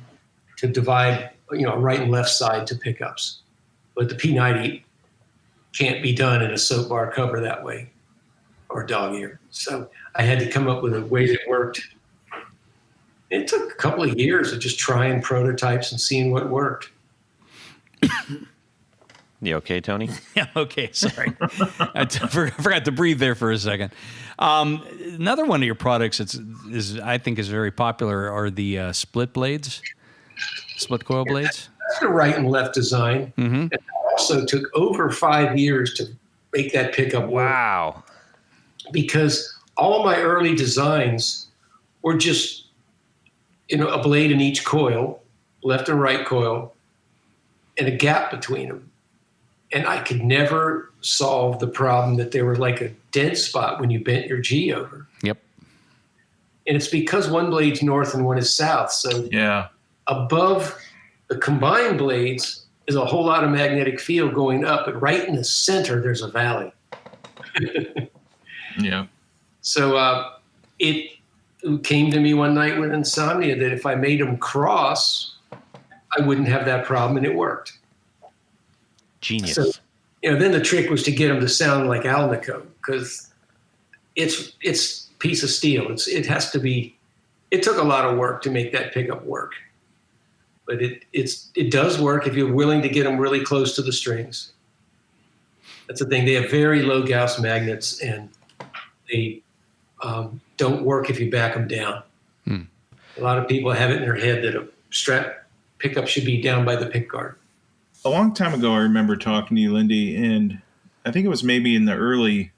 to divide, right and left side to pickups. But the P90 can't be done in a soap bar cover that way, or dog ear. So I had to come up with a way that worked. It took a couple of years of just trying prototypes and seeing what worked. You okay, Tony? Yeah, okay, sorry. I forgot to breathe there for a second. Another one of your products I think is very popular are the split blades. Split coil blades? That's the right and left design. Mm-hmm. It also took over 5 years to make that pickup work. Wow. Because all of my early designs were just, a blade in each coil, left and right coil, and a gap between them. And I could never solve the problem that there was like a dead spot when you bent your G over. Yep. And it's because one blade's north and one is south. So Yeah. above the combined blades is a whole lot of magnetic field going up, but right in the center, there's a valley. Yeah. So it came to me one night with insomnia that if I made them cross, I wouldn't have that problem, and it worked. Genius. So, then the trick was to get them to sound like Alnico, because it's a piece of steel. It has to be. It took a lot of work to make that pickup work, but it does work if you're willing to get them really close to the strings. That's the thing. They have very low Gauss magnets, and they don't work if you back them down. A lot of people have it in their head that a Strat pickup should be down by the pick guard. A long time ago, I remember talking to you, Lindy, and I think it was maybe in the earlier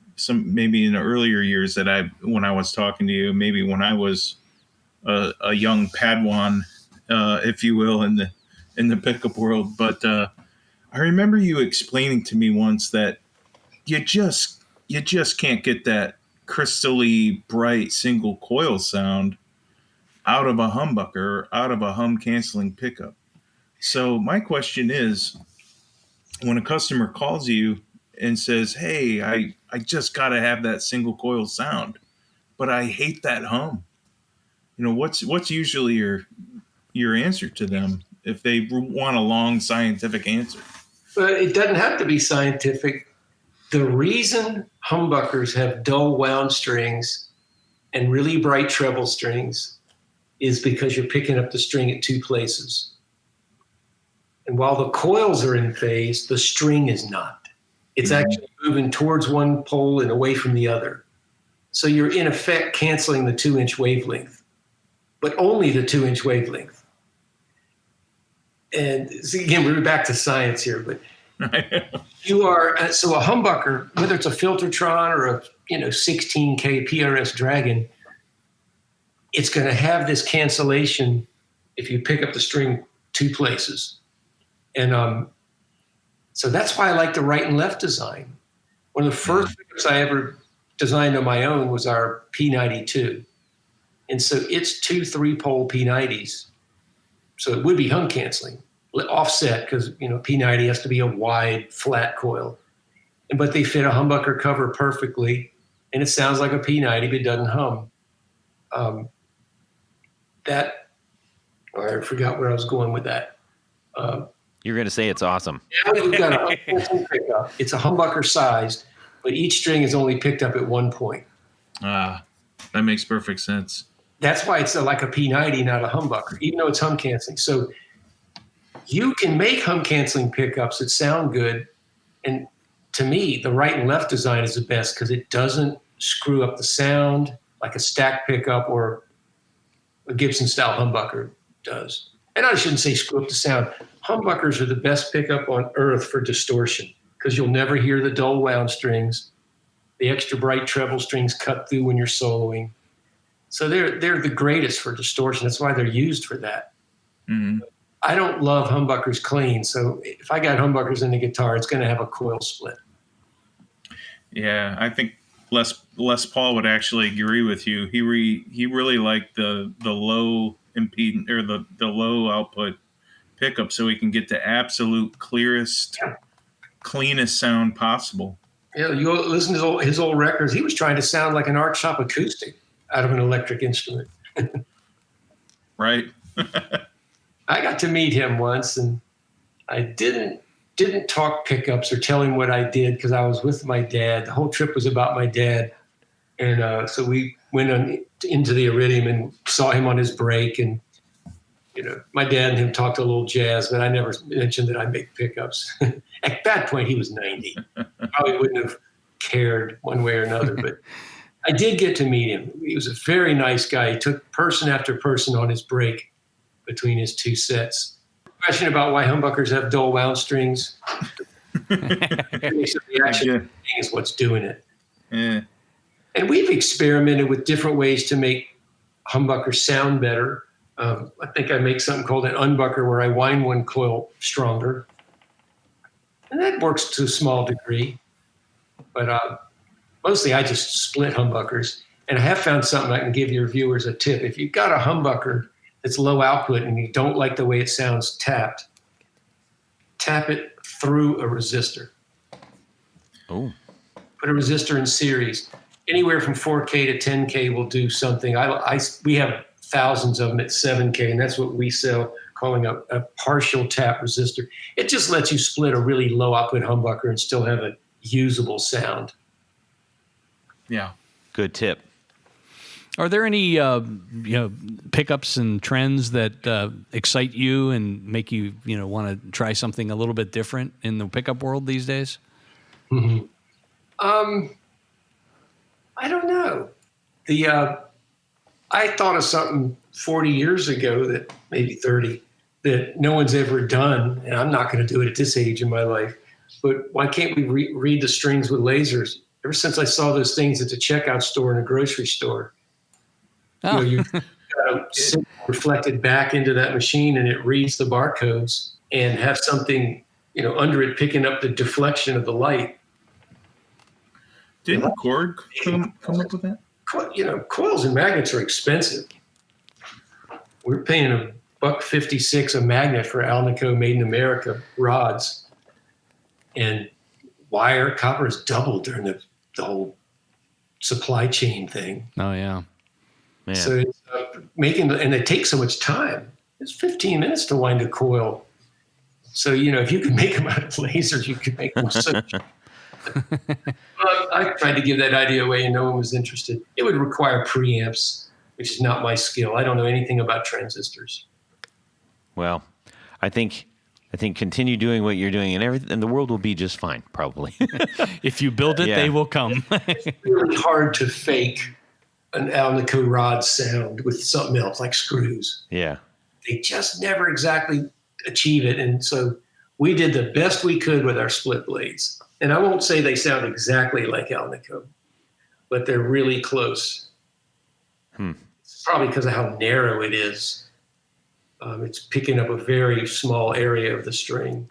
years when I was talking to you, maybe when I was a young Padawan, if you will, in the pickup world. But I remember you explaining to me once that you just can't get that crystally bright single coil sound out of a humbucker, out of a hum canceling pickup. So my question is, when a customer calls you and says, "Hey, I just got to have that single coil sound, but I hate that hum," what's usually your answer to them if they want a long scientific answer? But it doesn't have to be scientific. The reason humbuckers have dull wound strings and really bright treble strings is because you're picking up the string at two places. And while the coils are in phase, the string is not. It's actually moving towards one pole and away from the other. So you're in effect canceling the 2-inch wavelength, but only the 2-inch wavelength. And so again, we're back to science here, but you are, so a humbucker, whether it's a Filtertron or a 16K PRS Dragon, it's going to have this cancellation if you pick up the string two places. And so that's why I like the right and left design. One of the first pickups I ever designed on my own was our P92. And so it's 2 3-pole P90s. So it would be hum canceling, offset, because P90 has to be a wide, flat coil. But they fit a humbucker cover perfectly, and it sounds like a P90, but it doesn't hum. I forgot where I was going with that. You're going to say it's awesome. We've got a hum canceling pickup. It's a humbucker sized, but each string is only picked up at one point. That makes perfect sense. That's why it's like a P90, not a humbucker, even though it's hum canceling. So you can make hum canceling pickups that sound good. And to me, the right and left design is the best because it doesn't screw up the sound like a stack pickup or a Gibson style humbucker does. And I shouldn't say screw up the sound. Humbuckers are the best pickup on earth for distortion because you'll never hear the dull wound strings. The extra bright treble strings cut through when you're soloing. So they're the greatest for distortion. That's why they're used for that. Mm-hmm. I don't love humbuckers clean. So if I got humbuckers in the guitar, it's going to have a coil split. Yeah, I think Les Paul would actually agree with you. He really liked the low impedance or the low output pickup so he can get the absolute cleanest sound possible. Yeah, you listen to his old records. He was trying to sound like an art shop acoustic out of an electric instrument. Right. I got to meet him once, and I didn't talk pickups or tell him what I did because I was with my dad. The whole trip was about my dad. And so we went into the Iridium and saw him on his break. And, my dad and him talked a little jazz, but I never mentioned that I make pickups. At that point, he was 90. Probably wouldn't have cared one way or another. But I did get to meet him. He was a very nice guy. He took person after person on his break. between his two sets. Question about why humbuckers have dull wound strings. The action thing is what's doing it. Yeah. And we've experimented with different ways to make humbuckers sound better. I think I make something called an unbucker where I wind one coil stronger. And that works to a small degree. But mostly I just split humbuckers. And I have found something I can give your viewers a tip. If you've got a humbucker that's low output and you don't like the way it sounds tapped, tap it through a resistor. Oh. Put a resistor in series. Anywhere from 4K to 10K will do something. We have thousands of them at 7K, and that's what we sell, calling a partial tap resistor. It just lets you split a really low output humbucker and still have a usable sound. Yeah. Good tip. Are there any pickups and trends that excite you and make you want to try something a little bit different in the pickup world these days? Mm-hmm. I don't know. I thought of something 40 years ago, that maybe 30, that no one's ever done, and I'm not going to do it at this age in my life. But why can't we read the strings with lasers? Ever since I saw those things at the checkout store in a grocery store, you got a signal reflected back into that machine, and it reads the barcodes, and have something under it picking up the deflection of the light. Didn't Korg come up with that? Coils and magnets are expensive. We're paying $1.56 a magnet for Alnico Made in America rods, and copper has doubled during the whole supply chain thing. Oh yeah, man. So it's and it takes so much time. It's 15 minutes to wind a coil. So if you could make them out of lasers, you could make them so. I tried to give that idea away and no one was interested. It would require preamps, which is not my skill. I don't know anything about transistors. Well, I think continue doing what you're doing and the world will be just fine, probably. If you build it, they will come. It's really hard to fake an Alnico rod sound with something else like screws. Yeah. They just never exactly achieve it. And so we did the best we could with our split blades. And I won't say they sound exactly like Alnico, but they're really close. It's probably because of how narrow it is. It's picking up a very small area of the string.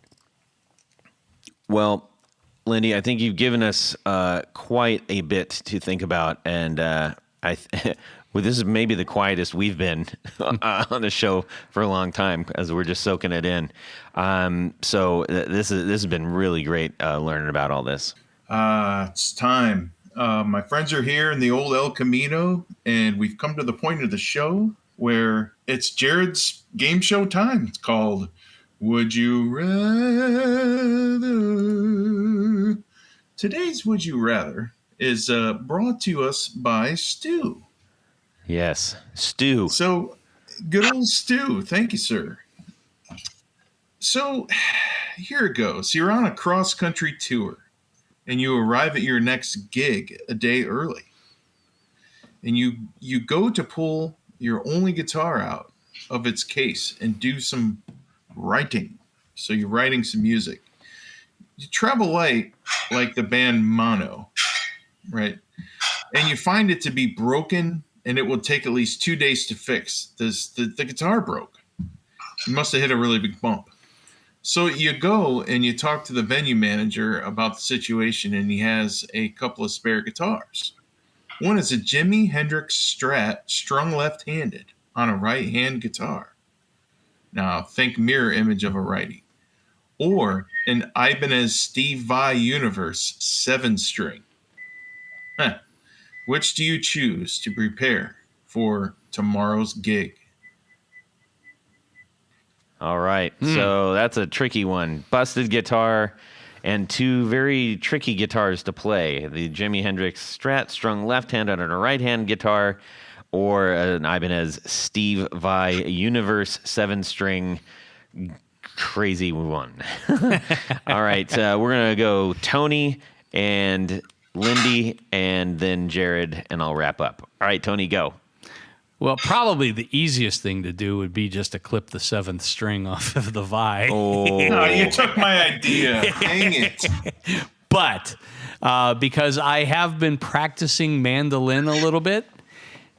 Well, Lindy, I think you've given us quite a bit to think about, and well, this is maybe the quietest we've been on the show for a long time, as we're just soaking it in. So this has been really great learning about all this. It's time. My friends are here in the old El Camino, and we've come to the point of the show where it's Jared's game show time. It's called Would You Rather? Today's Would You Rather is brought to us by Stu. Yes, Stu. So, good old Stu. Thank you, sir. So, here it goes. You're on a cross-country tour, and you arrive at your next gig a day early. And you go to pull your only guitar out of its case and do some writing. So you're writing some music. You travel light like the band Mono, right? And you find it to be broken, and it will take at least 2 days to fix. The guitar broke. You must have hit a really big bump. So you go and you talk to the venue manager about the situation, and he has a couple of spare guitars. One is a Jimi Hendrix Strat strung left-handed on a right-hand guitar. Now, think mirror image of a righty. Or an Ibanez Steve Vai Universe 7-string. Which do you choose to prepare for tomorrow's gig? All right. So that's a tricky one. Busted guitar and two very tricky guitars to play. The Jimi Hendrix Strat strung left-handed on a right-hand guitar, or an Ibanez Steve Vai Universe 7-string crazy one. All right. We're going to go Tony and Lindy and then Jared, and I'll wrap up. All right, Tony, go. Well, probably the easiest thing to do would be just to clip the 7th string off of the Vi. Oh, No, you took my idea. Dang it. But because I have been practicing mandolin a little bit,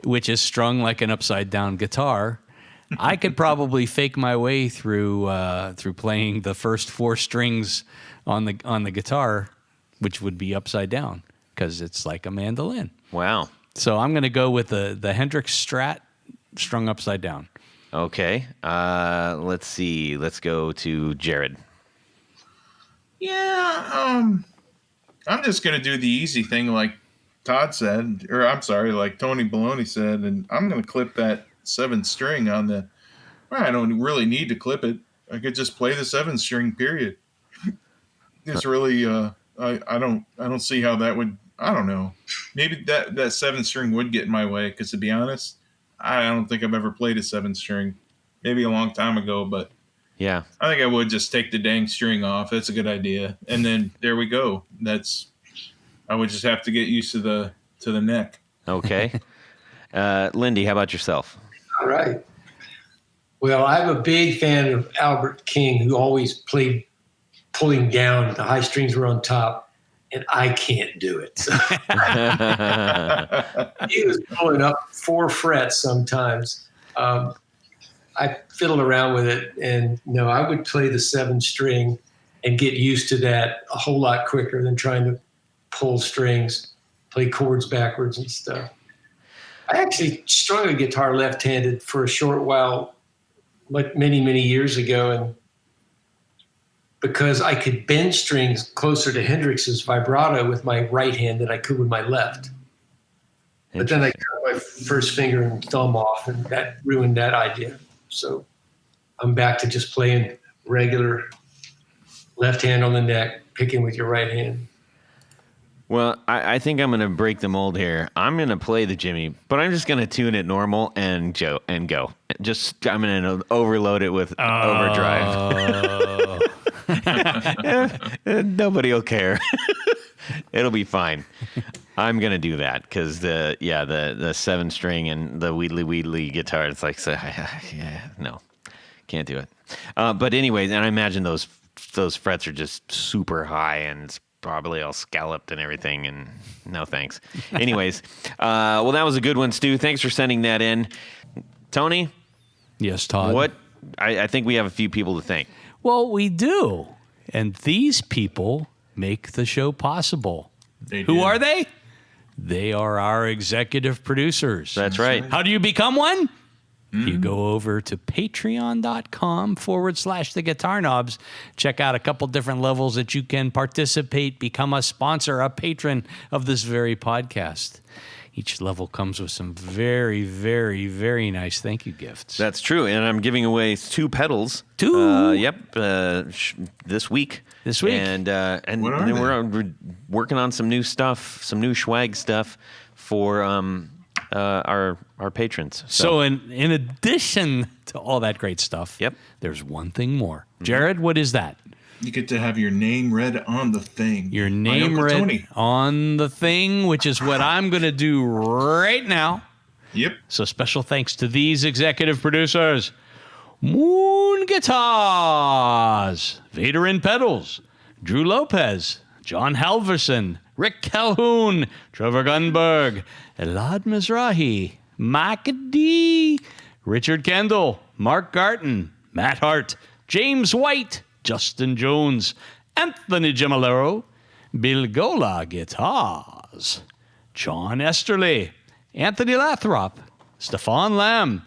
which is strung like an upside down guitar, I could probably fake my way through playing the first 4 strings on the guitar, which would be upside down because it's like a mandolin. wow. So I'm going to go with the Hendrix Strat strung upside down. Okay. Let's see. Let's go to Jared. Yeah, I'm just going to do the easy thing like Todd said, or I'm sorry, like Tony Baloney said, and I'm going to clip that 7th string on the, well, I don't really need to clip it. I could just play the 7th string, period. It's really, I don't see how that would, I don't know. Maybe that 7th string would get in my way, because to be honest, I don't think I've ever played a 7th string. Maybe a long time ago, but Yeah. I think I would just take the dang string off. That's a good idea. And then there we go. I would just have to get used to the neck. Okay. Lindy, how about yourself? All right. Well, I'm a big fan of Albert King, who always played pulling down. The high strings were on top, and I can't do it. So he was pulling up 4 frets sometimes. I fiddled around with it, and I would play the 7 string and get used to that a whole lot quicker than trying to pull strings, play chords backwards and stuff. I actually strung a guitar left-handed for a short while, many, many years ago, and because I could bend strings closer to Hendrix's vibrato with my right hand than I could with my left. But then I cut my first finger and thumb off, and that ruined that idea. So I'm back to just playing regular left hand on the neck, picking with your right hand. Well, I think I'm going to break the mold here. I'm going to play the Jimmy, but I'm just going to tune it normal and go. I'm going to overload it with Overdrive. Nobody will care. It'll be fine. I'm going to do that because the 7 string and the wheedly guitar, it's like, no, can't do it. But anyways, and I imagine those frets are just super high and it's probably all scalloped and everything, and no thanks. Anyways, well, that was a good one, Stu. Thanks for sending that in. Tony? Yes, Todd. What? I think we have a few people to thank. Well, we do. And these people make the show possible. Who are they? They are our executive producers. That's right. How do you become one? You go over to patreon.com/the Guitar Knobs. Check out a couple different levels that you can participate, become a sponsor, a patron of this very podcast. Each level comes with some very, very, very nice thank you gifts. That's true. And I'm giving away 2 pedals. 2? This week. This week. And then we're working on some new stuff, some new swag stuff for our patrons. So in addition to all that great stuff, Yep. there's one thing more. Jared, what is that? You get to have your name read on the thing. Your My name Uncle read Tony. on the thing, which is what I'm going to do right now. Yep. So special thanks to these executive producers. Moon Guitars, Vader Pedals, Drew Lopez, John Halverson, Rick Calhoun, Trevor Gunberg, Elad Mizrahi, Mike D, Richard Kendall, Mark Garton, Matt Hart, James White, Justin Jones, Anthony Gemolero, Bill Gola Guitars, John Esterly, Anthony Lathrop, Stefan Lamb,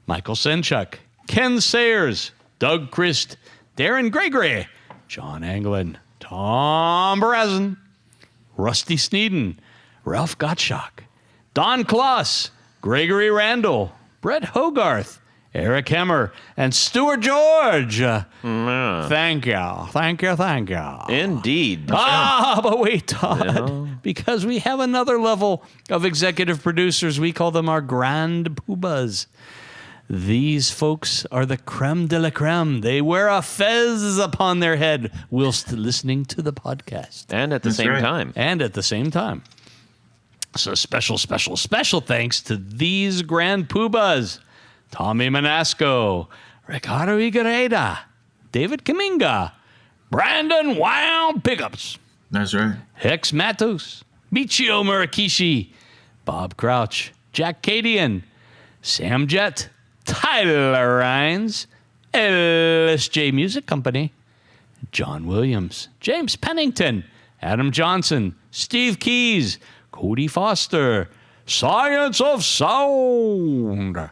Michael Senchuk, Ken Sayers, Doug Christ, Darren Gregory, John Anglin, Tom Brazen, Rusty Sneeden, Ralph Gottschalk, Don Kloss, Gregory Randall, Brett Hogarth, Eric Hemmer, and Stuart George. Thank you. Thank you. Thank you. Indeed. But wait, Todd, because we have another level of executive producers. We call them our grand poobahs. These folks are the creme de la creme. They wear a fez upon their head whilst listening to the podcast. And at the same time. And at the same time. So special thanks to these grand poobahs: Tommy Manasco, Ricardo Igareda, David Kaminga, Brandon Wild Pickups, That's right. Hex Matos, Michio Murakishi, Bob Crouch, Jack Cadian, Sam Jett, Tyler Rhines, LSJ Music Company, John Williams, James Pennington, Adam Johnson, Steve Keys, Cody Foster, Science of Sound,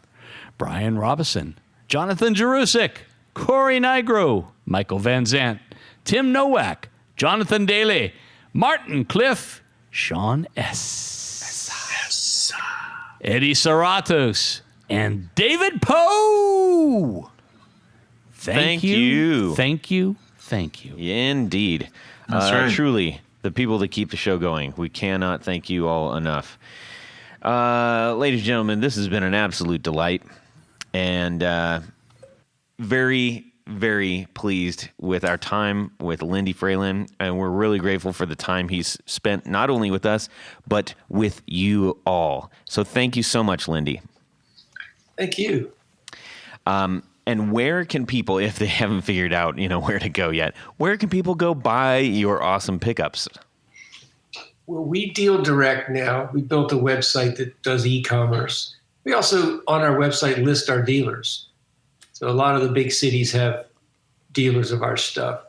Brian Robison, Jonathan Jerusik, Corey Nigro, Michael Van Zant, Tim Nowak, Jonathan Daly, Martin Cliff, Sean S. Eddie Saratos, and David Poe. Thank you. Thank you. Indeed. That's right. Truly, the people that keep the show going. We cannot thank you all enough. Ladies and gentlemen, this has been an absolute delight. And very, very pleased with our time with Lindy Fralin. And we're really grateful for the time he's spent not only with us, but with you all. So thank you so much, Lindy. Thank you. And where can people, if they haven't figured out, where to go yet, where can people go buy your awesome pickups? Well, we deal direct now. We built a website that does e-commerce. We also, on our website, list our dealers. So a lot of the big cities have dealers of our stuff.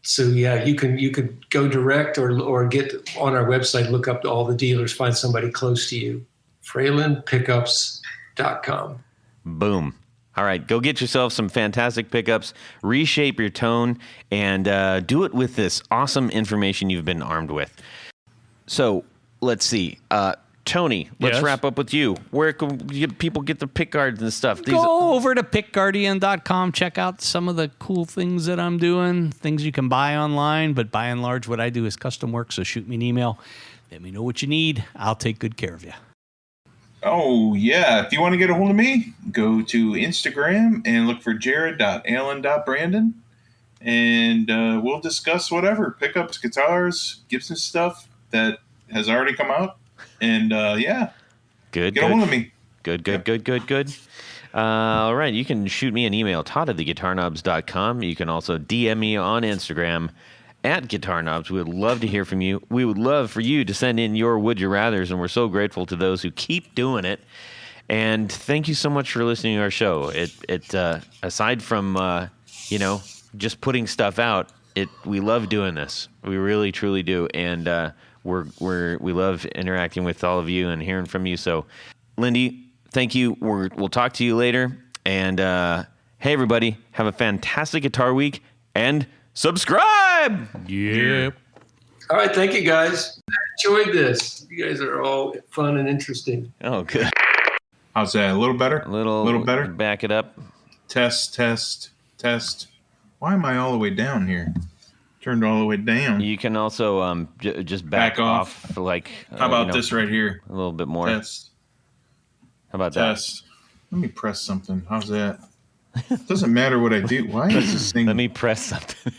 So yeah, you can go direct or get on our website, look up all the dealers, find somebody close to you. FralinPickups.com. Boom. All right, go get yourself some fantastic pickups, reshape your tone, and do it with this awesome information you've been armed with. So let's see. Tony, let's Yes? wrap up with you. Where can people get the pick guards and stuff? Go over to pickguardian.com. Check out some of the cool things that I'm doing, things you can buy online. But by and large, what I do is custom work. So shoot me an email. Let me know what you need. I'll take good care of you. Oh, yeah. If you want to get a hold of me, go to Instagram and look for jared.allen.brandon. And we'll discuss whatever, pickups, guitars, Gibson stuff that has already come out. And, yeah, Good. get a hold of me. Good. All right, you can shoot me an email, todd@theguitarknobs.com. You can also DM me on Instagram @guitarknobs. We would love to hear from you. We would love for you to send in your would you rathers, and we're so grateful to those who keep doing it. And thank you so much for listening to our show. It aside from just putting stuff out, we love doing this. We really truly do, and we love interacting with all of you and hearing from you. So, Lindy, thank you. We'll talk to you later. And hey, everybody, have a fantastic guitar week and subscribe. Yep. All right, thank you guys. I enjoyed this. You guys are all fun and interesting. Oh, good. How's that? A little better? A little better? Back it up. Test. Why am I all the way down here? Turned all the way down. You can also just back off. For like. How about this right here? A little bit more. Test. How about Test. Let me press something. How's that? Doesn't matter what I do. Why is this thing? Let me press something.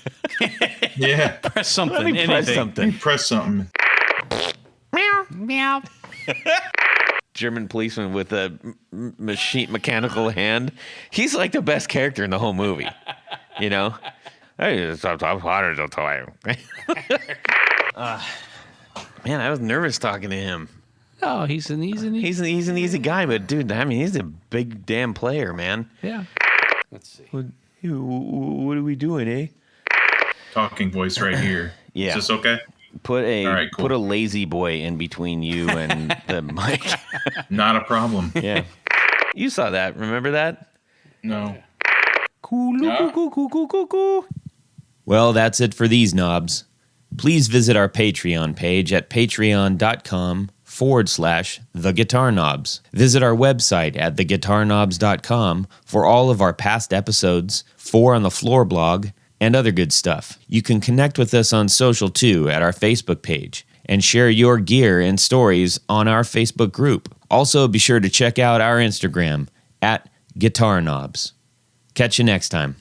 Yeah. Press something. Let me press anything. Let me something. press something. Meow. German policeman with a mechanical hand. He's like the best character in the whole movie. Hey, I'm hotter than time. Man, I was nervous talking to him. Oh, he's an easy. He's an easy guy, but dude, I mean, he's a big damn player, man. Yeah. Let's see. What are we doing, eh? Talking voice right here. Yeah. Is this okay? Put a All right, cool. put a lazy boy in between you and the mic. Not a problem. Yeah. You saw that. Remember that? No. Cool. Well, that's it for these knobs. Please visit our Patreon page at patreon.com/theguitarknobs. Visit our website at theguitarknobs.com for all of our past episodes, 4 on the Floor blog, and other good stuff. You can connect with us on social too at our Facebook page and share your gear and stories on our Facebook group. Also, be sure to check out our Instagram at Guitar Knobs. Catch you next time.